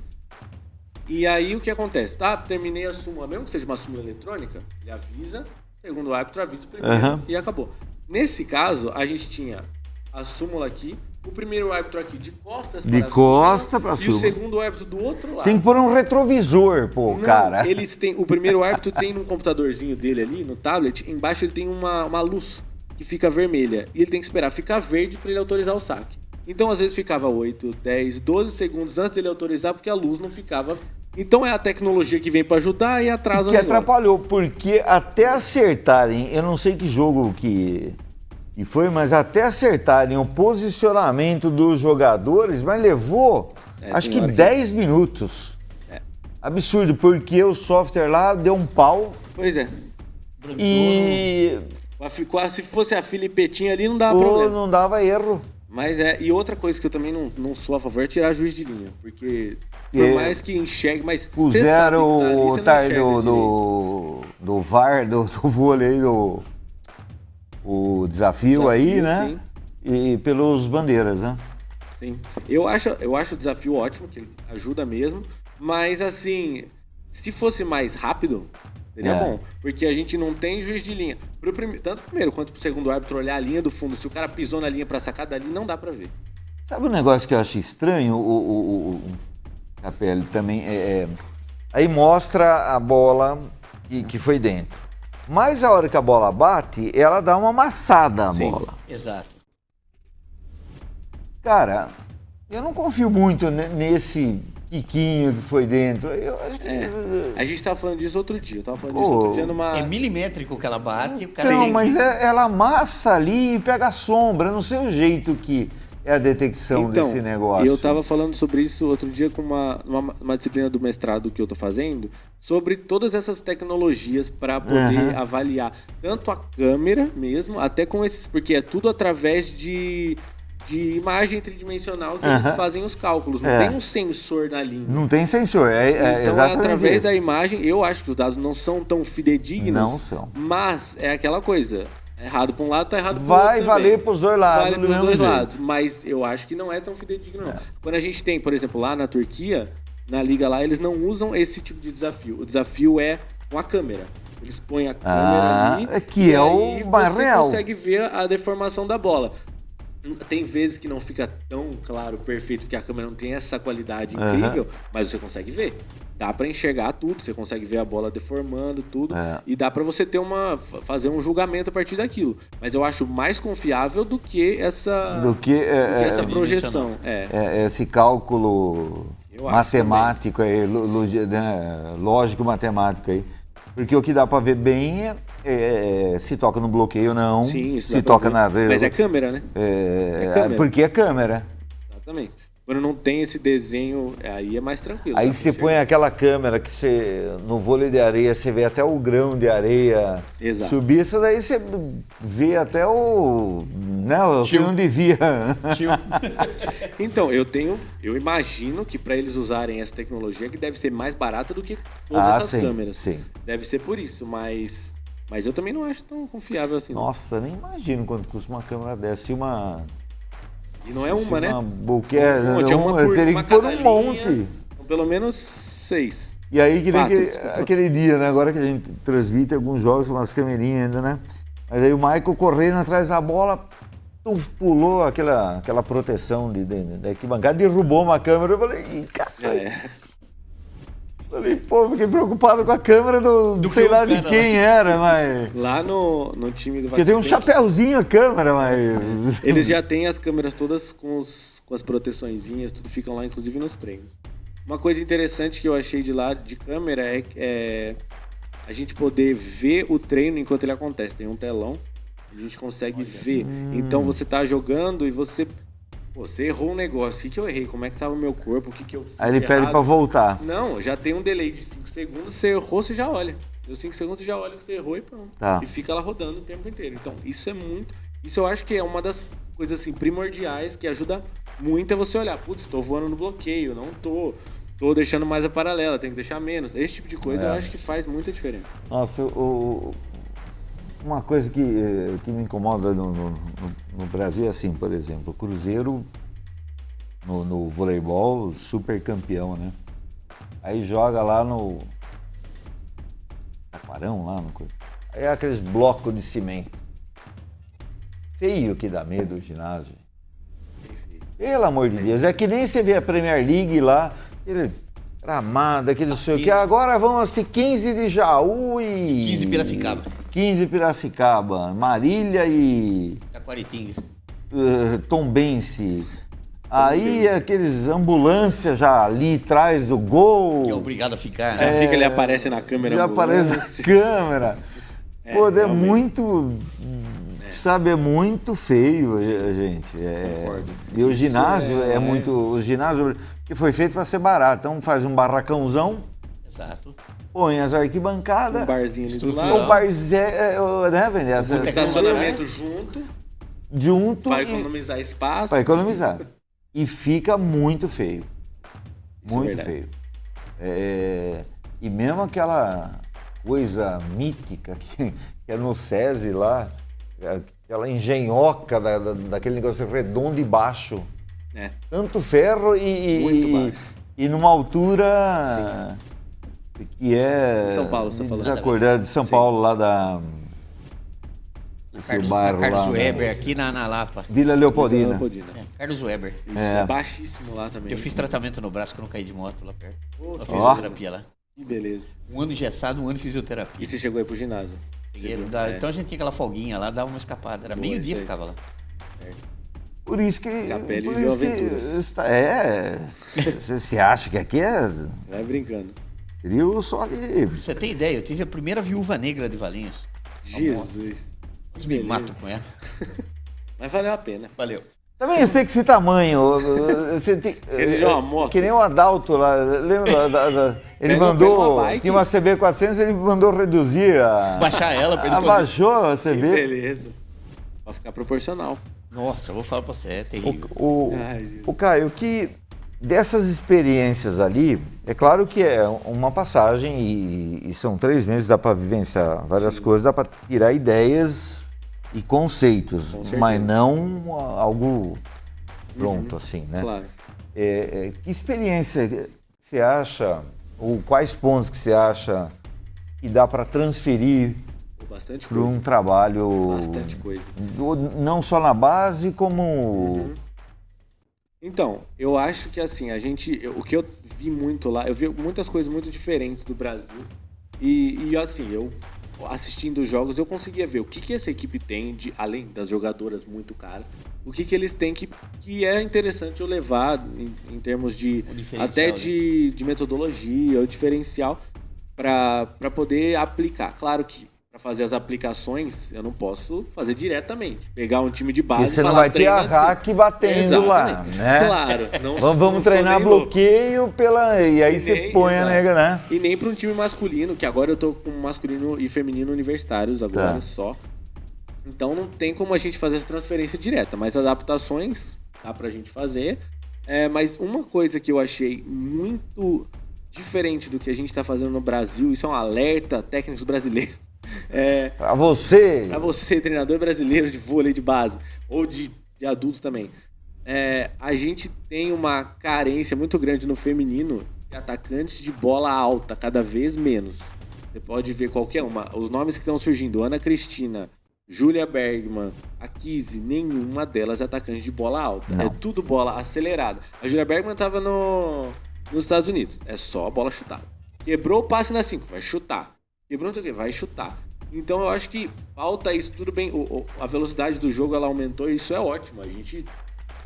E aí o que acontece? Tá, terminei a súmula, mesmo que seja uma súmula eletrônica, ele avisa, o segundo árbitro avisa o primeiro e acabou. Nesse caso, a gente tinha a súmula aqui, o primeiro árbitro aqui de costas De costa pra e o súmula. segundo árbitro do outro lado. Tem que pôr um retrovisor, pô, Não, cara. eles têm, o primeiro árbitro tem num computadorzinho dele ali, no tablet, embaixo ele tem uma luz que fica vermelha. E ele tem que esperar ficar verde para ele autorizar o saque. Então, às vezes, ficava 8, 10, 12 segundos antes dele autorizar, porque a luz não ficava. Então, é a tecnologia que vem para ajudar e atrasa o Que negócio. atrapalhou, porque até acertarem, eu não sei que jogo que foi, mas até acertarem o posicionamento dos jogadores, mas levou, acho tem que hora que- 10 minutos. Absurdo, porque o software lá deu um pau Pois é. e Se fosse a filipetinha ali, não dava problema. não dava erro. Mas e outra coisa que eu também não sou a favor é tirar juiz de linha. Porque, por E mais que enxergue, mas. Puseram o você tar não do VAR, do vôlei, o desafio aí, né? Sim. E pelos bandeiras, né? Sim. Eu acho o desafio ótimo, que ele ajuda mesmo, mas assim, se fosse mais rápido, seria bom. Porque a gente não tem juiz de linha. Tanto pro primeiro quanto pro segundo árbitro olhar a linha do fundo, se o cara pisou na linha pra sacar dali, não dá pra ver. Sabe um negócio que eu acho estranho? O Capelli também aí mostra a bola que foi dentro. Mas a hora que a bola bate, ela dá uma amassada a Sim. bola. Exato. Cara, eu não confio muito nesse piquinho que foi dentro. Eu acho que... A gente tava falando disso outro dia. Eu tava falando disso outro dia numa. É milimétrico que ela bate e o cara Não, tem- mas ela amassa ali e pega a sombra. Eu não sei o jeito que é a detecção desse negócio? Eu estava falando sobre isso outro dia com uma disciplina do mestrado que eu estou fazendo, sobre todas essas tecnologias para poder avaliar tanto a câmera mesmo, até com esses, porque é tudo através de imagem tridimensional que eles fazem os cálculos. Não tem um sensor na linha. Não tem sensor, então, exatamente através isso. da imagem, eu acho que os dados não são tão fidedignos. Não são. Mas é aquela coisa. Errado para um lado, tá errado para o outro. Vai valer para os dois lados. Vale para os dois lados. Mas eu acho que não é tão fidedigno, não. Quando a gente tem, por exemplo, lá na Turquia, na liga lá, eles não usam esse tipo de desafio. O desafio é com a câmera. Eles põem a câmera ali. Que é o mais real. Você consegue ver a deformação da bola. Tem vezes que não fica tão claro, perfeito, que a câmera não tem essa qualidade incrível, mas você consegue ver. Dá pra enxergar tudo, você consegue ver a bola deformando, tudo. E dá pra você fazer um julgamento a partir daquilo. Mas eu acho mais confiável do que essa projeção. Esse cálculo matemático aí, lógico matemático aí. Porque o que dá pra ver bem é se toca no bloqueio ou não. Sim, isso se toca na... Mas é câmera, né? Câmera. Porque é câmera. Exatamente. Quando não tem esse desenho, aí é mais tranquilo. Aí você põe aquela câmera que você, no vôlei de areia, você vê até o grão de areia subir, isso daí você vê até o que não devia. Então, eu imagino que para eles usarem essa tecnologia, que deve ser mais barata do que todas essas câmeras. Sim. Deve ser por isso, mas eu também não acho tão confiável assim. Nossa, nem imagino quanto custa uma câmera dessa. E não é uma, né? Teria que pôr um monte. Então, pelo menos 6. E aí, aquele dia, né? Agora que a gente transmite alguns jogos com umas câmerinhas ainda, né? Mas aí o Michael correndo atrás da bola, pulou aquela proteção da arquibancada, derrubou uma câmera. Eu falei, cara. Falei, fiquei preocupado com a câmera do sei lá de quem era, mas... Lá no time do Porque tem um chapéuzinho a câmera, mas... Eles já têm as câmeras todas com as proteçõezinhas, tudo ficam lá, inclusive nos treinos. Uma coisa interessante que eu achei de lá de câmera é a gente poder ver o treino enquanto ele acontece. Tem um telão, a gente consegue ver. Então você tá jogando e você errou um negócio. O que eu errei? Como é que tava o meu corpo? O que eu fiz Aí ele pede pra voltar. Não, já tem um delay de 5 segundos. Você errou, você já olha. Deu 5 segundos, você já olha que você errou e pronto. E fica lá rodando o tempo inteiro. Então, isso eu acho que é uma das coisas assim, primordiais que ajuda muito a você olhar. Putz, tô voando no bloqueio, não tô deixando mais a paralela, tenho que deixar menos. Esse tipo de coisa eu acho que faz muita diferença. Nossa, uma coisa que me incomoda no Brasil é assim, por exemplo, o Cruzeiro no voleibol, super campeão, né? Aí joga lá no Taquarão, lá no coisa. Aí é aqueles blocos de cimento. Feio que dá medo o ginásio. Pelo amor de Deus, é que nem você vê a Premier League lá, aquele gramado, aquele não sei o que. Agora vamos assistir 15 de Jaú e... 15 Piracicaba. 15 Piracicaba, Marília e... Taquaritinga. Tombense. Aí aqueles ambulâncias já ali atrás do gol. Que é obrigado a ficar. Já fica, ele aparece na câmera. Já aparece na câmera. É muito... Sabe, é muito feio, gente. Concordo. E o ginásio muito... O ginásio que foi feito para ser barato. Então faz um barracãozão. Exato. Põe as arquibancadas. Um barzinho ali do lado. Um barzinho, né, vender essa estacionamento junto. Para economizar espaço. Para economizar. E fica muito feio. Muito feio. E mesmo aquela coisa mítica que é no SESI lá, aquela engenhoca daquele negócio redondo e baixo. Tanto ferro muito baixo. E numa altura... Que é... São Paulo, você tá falando. Desacordado de São Paulo, lá da... Carlos Weber, aqui na Lapa. Vila Leopoldina. Carlos Weber. Isso, é baixíssimo lá também. Eu fiz tratamento no braço quando eu caí de moto lá perto. Eu fiz fisioterapia lá. Que beleza. Um ano engessado, um ano de fisioterapia. E você chegou aí pro ginásio? Então a gente tinha aquela folguinha lá, dava uma escapada. Era meio-dia que ficava lá. Por isso que... Você acha que aqui é... Vai brincando. Seria o só de... Você tem ideia? Eu tive a primeira viúva negra de Valinhos. Jesus. Me mato com ela. Mas valeu a pena. Valeu. Também eu sei que esse tamanho. Você tem, Ele já é uma moto. que nem o Adalto lá. Lembra? Ele Pega mandou. uma bike. Tinha uma CB400, ele mandou reduzir a. Baixar ela pra ele poder... Abaixou a CB. Beleza. Vai ficar proporcional. Nossa, eu vou falar pra você, é terrível. Ai, Jesus. O Caio, que dessas experiências ali, é claro que é uma passagem e são 3 meses, dá para vivenciar várias coisas, dá para tirar ideias e conceitos, Com certeza. mas não algo pronto assim, né? Claro. Que experiência você acha, ou quais pontos que você acha que dá para transferir Bastante para um coisa. trabalho, Bastante coisa. não só na base, como... Então, eu acho que assim, o que eu vi muito lá, eu vi muitas coisas muito diferentes do Brasil. E assim, eu assistindo os jogos, eu conseguia ver o que essa equipe tem, além das jogadoras muito caras, o que eles têm que é interessante eu levar em termos de diferencial, até né? de metodologia, o diferencial para poder aplicar. Claro que para fazer as aplicações, eu não posso fazer diretamente. Pegar um time de base Porque você e não falar, vai ter treina a assim. rack batendo lá, Exatamente. né? Claro. Vamos não treinar sou nem louco. bloqueio e aí você nem, põe a exato. nega, né? E nem para um time masculino, que agora eu tô com masculino e feminino universitários agora Tá. só. Então não tem como a gente fazer essa transferência direta, mas adaptações dá pra gente fazer. Mas uma coisa que eu achei muito diferente do que a gente tá fazendo no Brasil, isso é um alerta técnicos brasileiros. Pra você, Pra você, treinador brasileiro de vôlei de base, ou de adultos também, a gente tem uma carência muito grande no feminino de atacantes de bola alta, cada vez menos. Você pode ver qualquer uma. Os nomes que estão surgindo, Ana Cristina, Júlia Bergman, a Kizzy, nenhuma delas é atacante de bola alta. Não. É tudo bola acelerada. A Júlia Bergman estava nos Estados Unidos, é só bola chutada. Quebrou o passe na 5, vai chutar. Quebrou não sei o que, vai chutar. Então eu acho que falta isso, tudo bem. A velocidade do jogo ela aumentou e isso é ótimo. A gente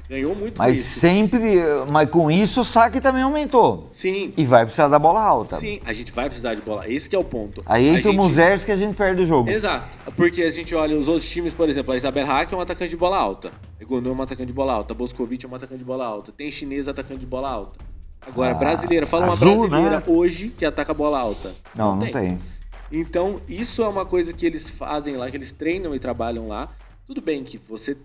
ganhou muito com mas isso. mas com isso o saque também aumentou. Sim, E vai precisar da bola alta. sim, a gente vai precisar de bola. Esse que é o ponto. Aí A entra o gente- Museres que a gente perde o jogo. Exato, porque a gente olha os outros times, por exemplo, a Isabel Hack é um atacante de bola alta. Egonou é um atacante de bola alta. Boscovich é um atacante de bola alta. Tem chinês atacante de bola alta. Agora, brasileira, fala uma Azul, brasileira né? hoje que ataca a bola alta. Não tem. Então, isso é uma coisa que eles fazem lá, que eles treinam e trabalham lá. Tudo bem que você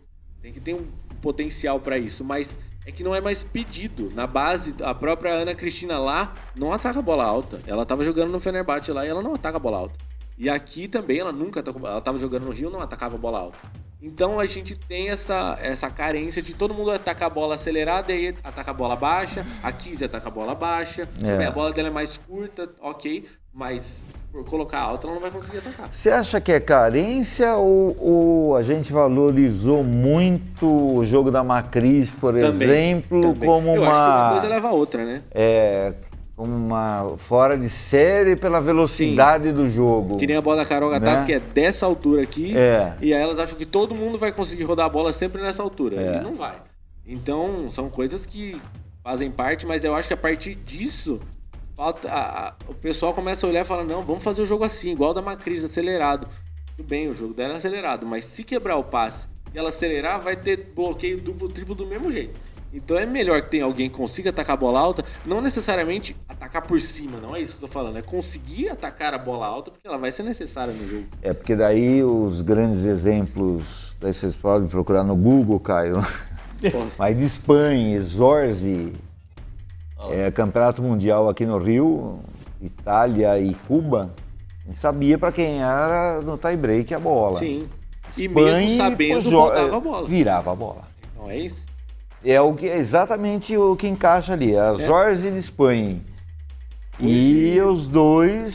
tem que ter um potencial para isso, mas é que não é mais pedido. Na base, a própria Ana Cristina lá não ataca a bola alta. Ela tava jogando no Fenerbahçe lá e ela não ataca a bola alta. E aqui também ela nunca atacou. Ela tava jogando no Rio, não atacava a bola alta. Então a gente tem essa carência de todo mundo atacar a bola acelerada e aí ataca a bola baixa. A Kizzy ataca a bola baixa. A bola dela é mais curta, ok. Mas por colocar alta ela não vai conseguir atacar. Você acha que é carência ou a gente valorizou muito o jogo da Macris, por exemplo, como Eu acho que uma coisa leva a outra, né? como uma fora de série pela velocidade do jogo? Que nem a bola da Carol Gataz, Né? que é dessa altura aqui. É. E aí elas acham que todo mundo vai conseguir rodar a bola sempre nessa altura. É. E não vai. Então, são coisas que fazem parte, mas eu acho que a partir disso, o pessoal começa a olhar e fala, não, vamos fazer o jogo assim, igual o da Macris, acelerado. Tudo bem, o jogo dela é acelerado, mas se quebrar o passe e ela acelerar, vai ter bloqueio duplo, triplo do mesmo jeito. Então é melhor que tenha alguém que consiga atacar a bola alta, não necessariamente atacar por cima, não é isso que eu tô falando, é conseguir atacar a bola alta, porque ela vai ser necessária no jogo. Porque daí os grandes exemplos, daí vocês podem procurar no Google, Caio, mas de Espanha, Zorzi, campeonato mundial aqui no Rio, Itália e Cuba, a gente sabia para quem era no tie-break a bola. Sim. E Espanha, mesmo sabendo, pô, voltava a bola. Virava a bola. Então é isso. É exatamente o que encaixa ali, a Zorzi de Espanha. E os dois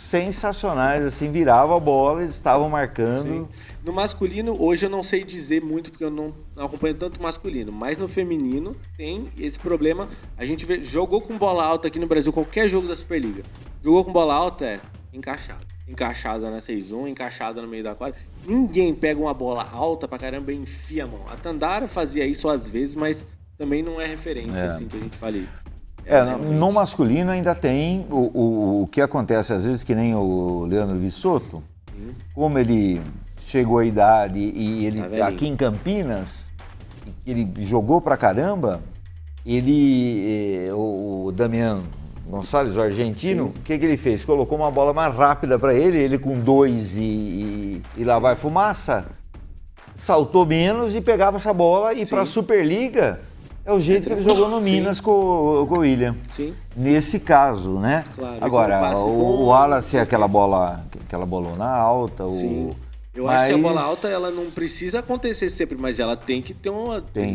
sensacionais, assim, viravam a bola, eles estavam marcando. Sim. No masculino, hoje eu não sei dizer muito, porque eu não acompanho tanto o masculino, mas no feminino tem esse problema. A gente jogou com bola alta aqui no Brasil, qualquer jogo da Superliga. Jogou com bola alta, encaixado. Encaixada na 6-1, encaixada no meio da quadra. Ninguém pega uma bola alta pra caramba e enfia a mão. A Tandara fazia isso às vezes, mas também não é referência, assim, que a gente fale. No masculino ainda tem o que acontece às vezes, que nem o Leandro Vissotto, como ele chegou à idade e ele Tá velhinho. aqui em Campinas, que ele jogou pra caramba, o Damian Gonçalves, o argentino, o que ele fez? Colocou uma bola mais rápida para ele com 2 e lá vai fumaça, saltou menos e pegava essa bola e para a Superliga é o jeito que ele jogou no Minas com o William. Sim. Nesse caso, né? Claro, agora, o Wallace é aquela bolona alta, Sim. Eu acho que a bola alta ela não precisa acontecer sempre, mas ela tem que ter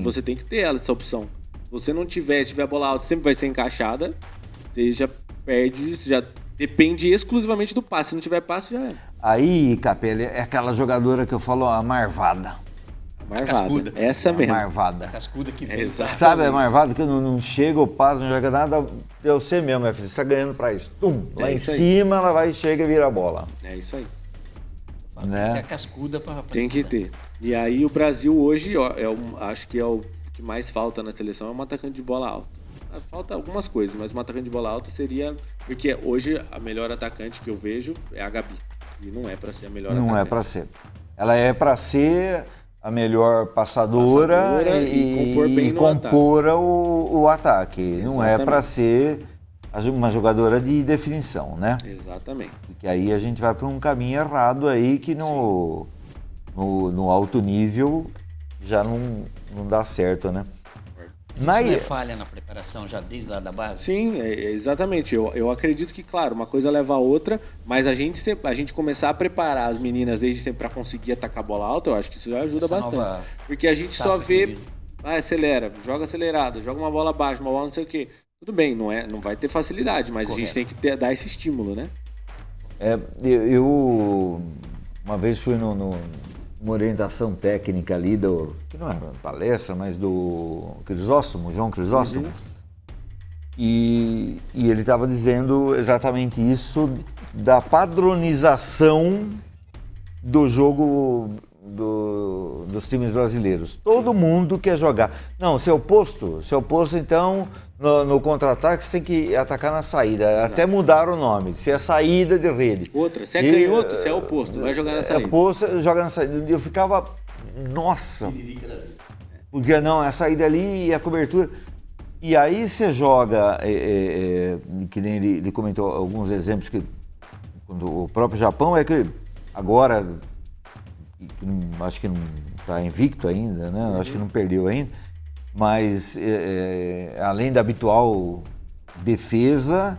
você tem que ter essa opção. Se você não tiver a bola alta, sempre vai ser encaixada. Você já perde, você já depende exclusivamente do passe. Se não tiver passe, já é. Aí, Capelli, é aquela jogadora que eu falo, a marvada. A marvada. Essa mesmo. Marvada. A cascuda que vem. Sabe, a marvada que não chega ou passa, não joga nada. Eu sei mesmo, minha filha, você está ganhando pra isso. Lá em cima, ela vai, chega e vira a bola. É isso aí. Né? Tem a cascuda pra tem que ter. E aí o Brasil hoje, ó, acho que é o que mais falta na seleção, é um atacante de bola alta. Falta algumas coisas, mas um atacante de bola alta seria... Porque hoje a melhor atacante que eu vejo é a Gabi. E não é pra ser a melhor atacante. Não é pra ser. Ela é pra ser a melhor passadora e compor o ataque. Exatamente. Não é pra ser uma jogadora de definição, né? Exatamente. Porque aí a gente vai para um caminho errado aí que no alto nível já não dá certo, né? Isso não é falha na preparação já desde lá da base? Sim, exatamente. Eu acredito que, claro, uma coisa leva a outra, mas a gente começar a preparar as meninas desde sempre para conseguir atacar a bola alta, eu acho que isso já ajuda bastante. Porque a gente só vê, acelera, joga acelerado, joga uma bola baixa, uma bola não sei o quê. Tudo bem, não vai ter facilidade, mas correto. A gente tem que dar esse estímulo, né? Eu uma vez fui numa orientação técnica ali, que não era palestra, mas do Crisóstomo, João Crisóstomo, e ele estava dizendo exatamente isso da padronização do jogo dos times brasileiros. Todo mundo quer jogar. Não, seu posto então, no contra-ataque você tem que atacar na saída. Exato. Até mudaram o nome. Se é saída de rede. Outra, se é canhoto, se é oposto, vai jogar na saída. Oposto, joga na saída. Eu ficava, nossa, porque não, é a saída ali e a cobertura. E aí você joga, que nem ele comentou alguns exemplos, que quando o próprio Japão é que agora... acho que não está invicto ainda, né? Acho que não perdeu ainda, mas além da habitual defesa,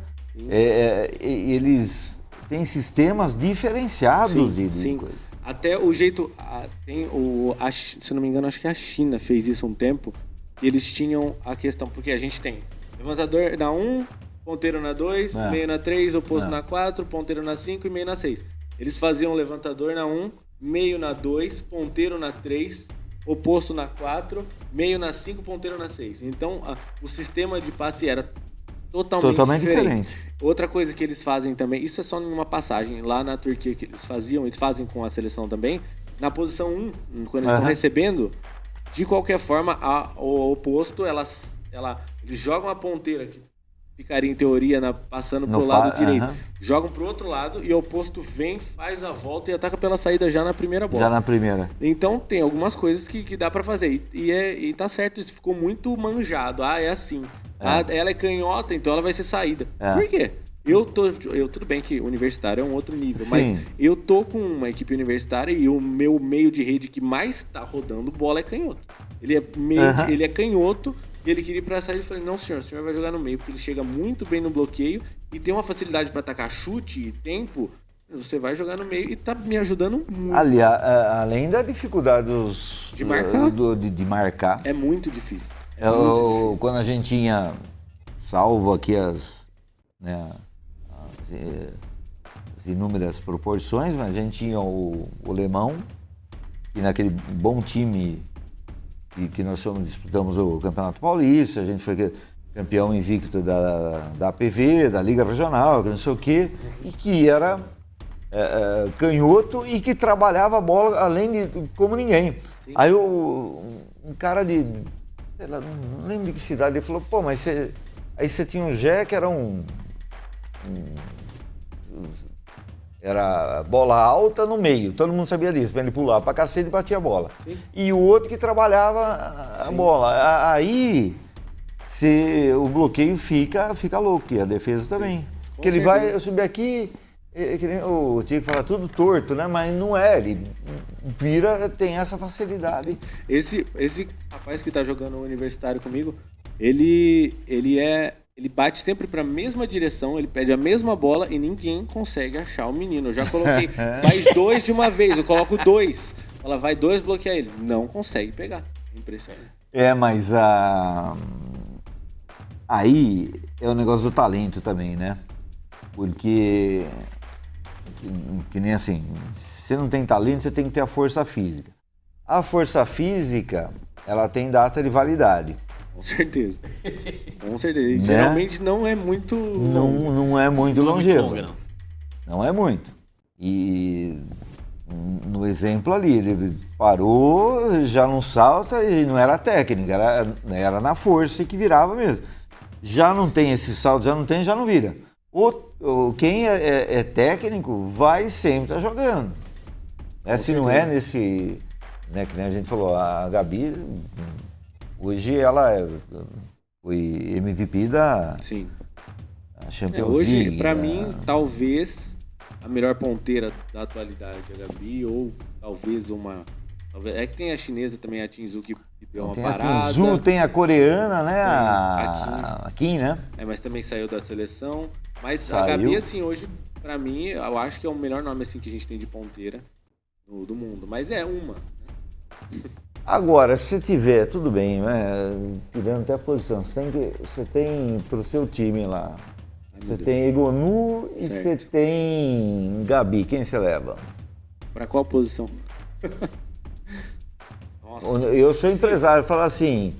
eles têm sistemas diferenciados. Sim. Até o jeito, se não me engano, acho que a China fez isso um tempo, que eles tinham a questão, porque a gente tem levantador na 1, ponteiro na 2, meio na 3, oposto na 4, ponteiro na 5 e meio na 6. Eles faziam levantador na 1, meio na 2, ponteiro na 3, oposto na 4, meio na 5, ponteiro na 6. Então, o sistema de passe era totalmente diferente. Outra coisa que eles fazem também, isso é só em uma passagem, lá na Turquia que eles fazem com a seleção também, na posição 1, quando eles estão recebendo, de qualquer forma, o oposto, eles jogam a ponteira aqui. Ficaria em teoria passando pro lado direito. Jogam pro outro lado e o oposto vem, faz a volta e ataca pela saída já na primeira bola. Já na primeira. Então tem algumas coisas que dá pra fazer. E tá certo, isso ficou muito manjado. É assim. Ela é canhota, então ela vai ser saída. Por quê? Tudo bem que universitário é um outro nível, mas eu tô com uma equipe universitária e o meu meio de rede que mais tá rodando bola é canhoto. Ele é canhoto. E ele queria ir pra saída e falei, não senhor, o senhor vai jogar no meio, porque ele chega muito bem no bloqueio e tem uma facilidade para atacar chute e tempo, você vai jogar no meio e tá me ajudando muito. Além da dificuldade de marcar. De marcar. É muito difícil. Quando a gente tinha, salvo aqui as inúmeras proporções, mas a gente tinha o Lemão, e naquele bom time... E que nós disputamos o Campeonato Paulista, a gente foi campeão invicto da APV, da Liga Regional, não sei o quê, e que era canhoto e que trabalhava a bola como ninguém. Sim. Aí um cara sei lá, não lembro de que cidade, ele falou, pô, mas aí você tinha um Gé que era era bola alta no meio, todo mundo sabia disso, para ele pular pra cacete e batia a bola. Sim. E o outro que trabalhava a Sim. bola. Aí o bloqueio fica louco, e a defesa também. Porque ele certeza. vai subir aqui, que nem o Tico fala, tudo torto, né? Mas não é, ele tem essa facilidade. Esse rapaz que tá jogando no universitário comigo, ele bate sempre pra mesma direção, ele pede a mesma bola e ninguém consegue achar o menino. Eu já coloquei, faz 2 de uma vez, eu coloco 2. Ela vai 2 bloquear ele. Não consegue pegar. Impressionante. Mas aí é o negócio do talento também, né? Porque, que nem assim, se você não tem talento, você tem que ter a força física. A força física, ela tem data de validade. Com certeza. Com certeza. E Né? geralmente não é muito... Não é muito longevo. longa, Não é muito. E no exemplo ali, ele parou, já não salta e não era técnica, era na força que virava mesmo. Já não tem esse salto, já não vira. Quem é técnico vai sempre estar jogando. Se não é nesse, né, que nem a gente falou, a Gabi, hoje ela foi MVP da Sim. Champions Hoje, League. pra mim, talvez a melhor ponteira da atualidade, a Gabi, ou talvez uma... É que tem a chinesa também, a Tinzu, que deu uma tem parada. a Tinzu, tem a coreana, né? a A Kim, né? mas também saiu da seleção. Mas Saiu. a Gabi, assim, hoje, pra mim, eu acho que é o melhor nome assim, que a gente tem de ponteira do mundo. Mas é uma. Agora, se tiver, tudo bem, né? Tirando até a posição, você tem pro seu time lá, você tem Egonu e Certo. você tem Gabi, quem você leva? Pra qual posição? Nossa. Eu sou empresário, eu falo assim,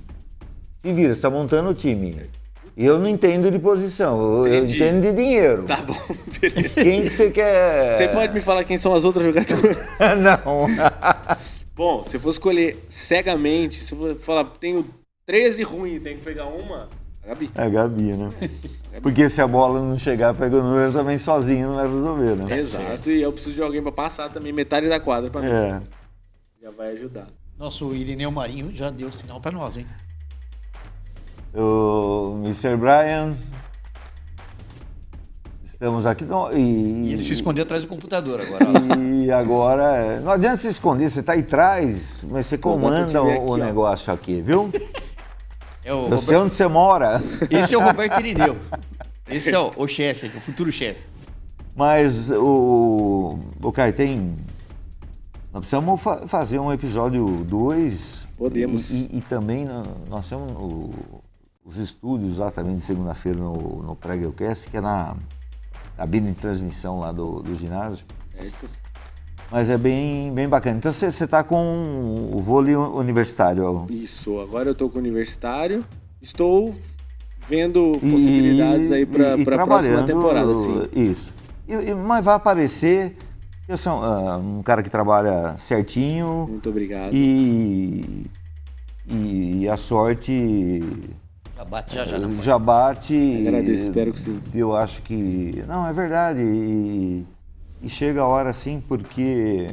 se vira, você está montando o time. Eu não entendo de posição, eu Entendi. entendo de dinheiro. Tá bom, beleza. Quem que você quer? Você pode me falar quem são as outras jogadoras? Não. Bom, se eu for escolher cegamente, se eu for falar, tenho 13 ruins, tenho que pegar uma, a Gabi. É a Gabi, né? Porque se a bola não chegar, pega o número também sozinho, não vai resolver, né? Exato, e eu preciso de alguém pra passar também metade da quadra pra mim. É. Já vai ajudar. Nosso Irineu Marinho já deu sinal pra nós, hein? O Mr. Brian, estamos aqui. E ele se escondeu atrás do computador agora. ó. E agora, não adianta se esconder, você está aí atrás, mas você comanda te ver aqui, o ó. negócio aqui, viu? É o Eu sei onde você mora. Esse é o Roberto Irineu. Esse é o chefe, o futuro chefe. Mas o Caio, nós precisamos fazer um episódio 2. Podemos. E também nós temos os estúdios lá também de segunda-feira no PregaCast, que é na cabine de transmissão lá do ginásio. Certo. Mas é bem bacana. Então você está com o vôlei universitário. Isso, agora eu tô com o universitário, estou vendo possibilidades aí para a próxima trabalhando, temporada, sim. Isso. Mas vai aparecer. Eu sou um cara que trabalha certinho. Muito obrigado. E a sorte Já bate. Agradeço, espero que sim. Eu acho que. Não, é verdade. E chega a hora sim, porque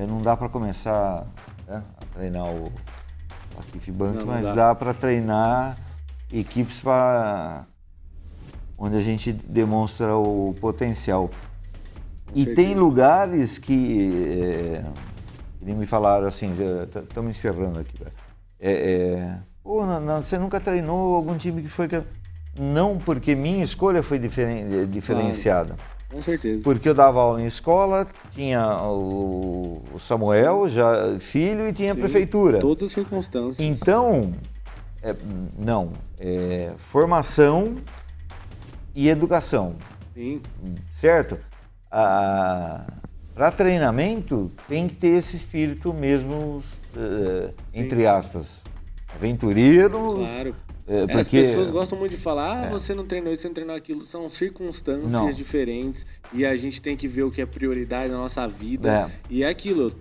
não dá para começar, né, a treinar o Actif Bank, Não mas dá. dá para treinar equipes onde a gente demonstra o potencial. Com E certeza. tem lugares que nem me falaram assim, estamos encerrando aqui, você nunca treinou algum time que foi... Não, porque minha escolha foi diferenciada. Com certeza. Porque eu dava aula em escola, tinha o Samuel, já filho, e tinha a Sim, prefeitura. Todas as circunstâncias. Então, formação e educação, Sim, certo? Para treinamento tem que ter esse espírito mesmo, entre aspas, aventureiro. claro. As Porque pessoas gostam muito de falar, você não treinou isso, você não treinou aquilo. São circunstâncias Não. diferentes e a gente tem que ver o que é prioridade na nossa vida. É. E é aquilo, eu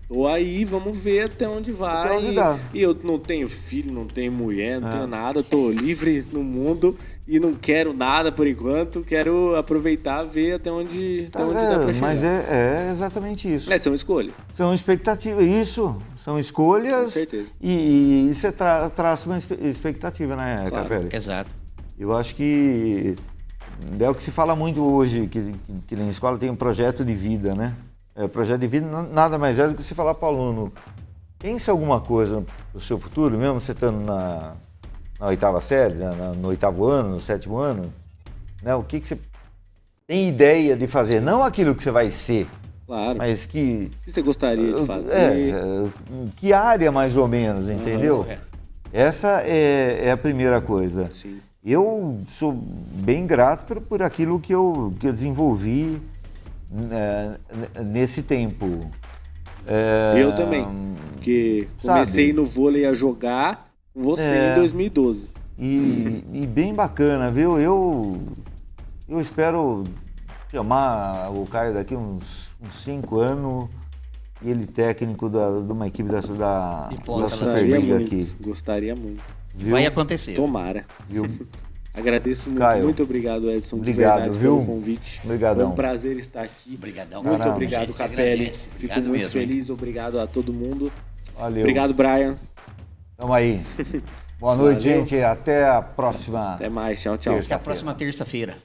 tô aí, vamos ver até onde vai. Até onde dá. E eu não tenho filho, não tenho mulher, não tenho nada, tô livre no mundo e não quero nada por enquanto, quero aproveitar, ver até onde dá pra chegar. Mas é exatamente isso. São escolhas. São expectativas, isso. São escolhas. Com certeza. E você traça uma expectativa, né, Claro. Capelli? Exato. Eu acho que é o que se fala muito hoje, que na escola tem um projeto de vida, né? Projeto de vida nada mais é do que você falar para o aluno, pense alguma coisa no seu futuro, mesmo você estando na 8ª série, no 8º ano, no 7º ano, né? O que você tem ideia de fazer? Não aquilo que você vai ser, Claro. mas O que você gostaria de fazer? Que área mais ou menos, entendeu? Correto. Essa é a primeira coisa. Sim. Eu sou bem grato por aquilo que eu desenvolvi nesse tempo. Eu também, porque comecei no vôlei a jogar com você em 2012. E bem bacana, viu? Eu espero chamar o Caio daqui uns 5 anos e ele técnico de uma equipe da Superliga aqui. Gostaria muito. Viu? Vai acontecer. Tomara. Viu? Agradeço muito. Caio, Muito obrigado, Edson, obrigado, de verdade, viu? pelo convite. Obrigadão. Foi um prazer estar aqui. Obrigadão. Muito Caramba. obrigado, A gente que Capelli. agradece. Fico Obrigado muito mesmo, hein? feliz. Obrigado a todo mundo. Valeu. Obrigado, Brian. Tamo aí. Boa noite, Valeu. gente. Até a próxima. Até mais. Tchau, tchau. Até a próxima terça-feira.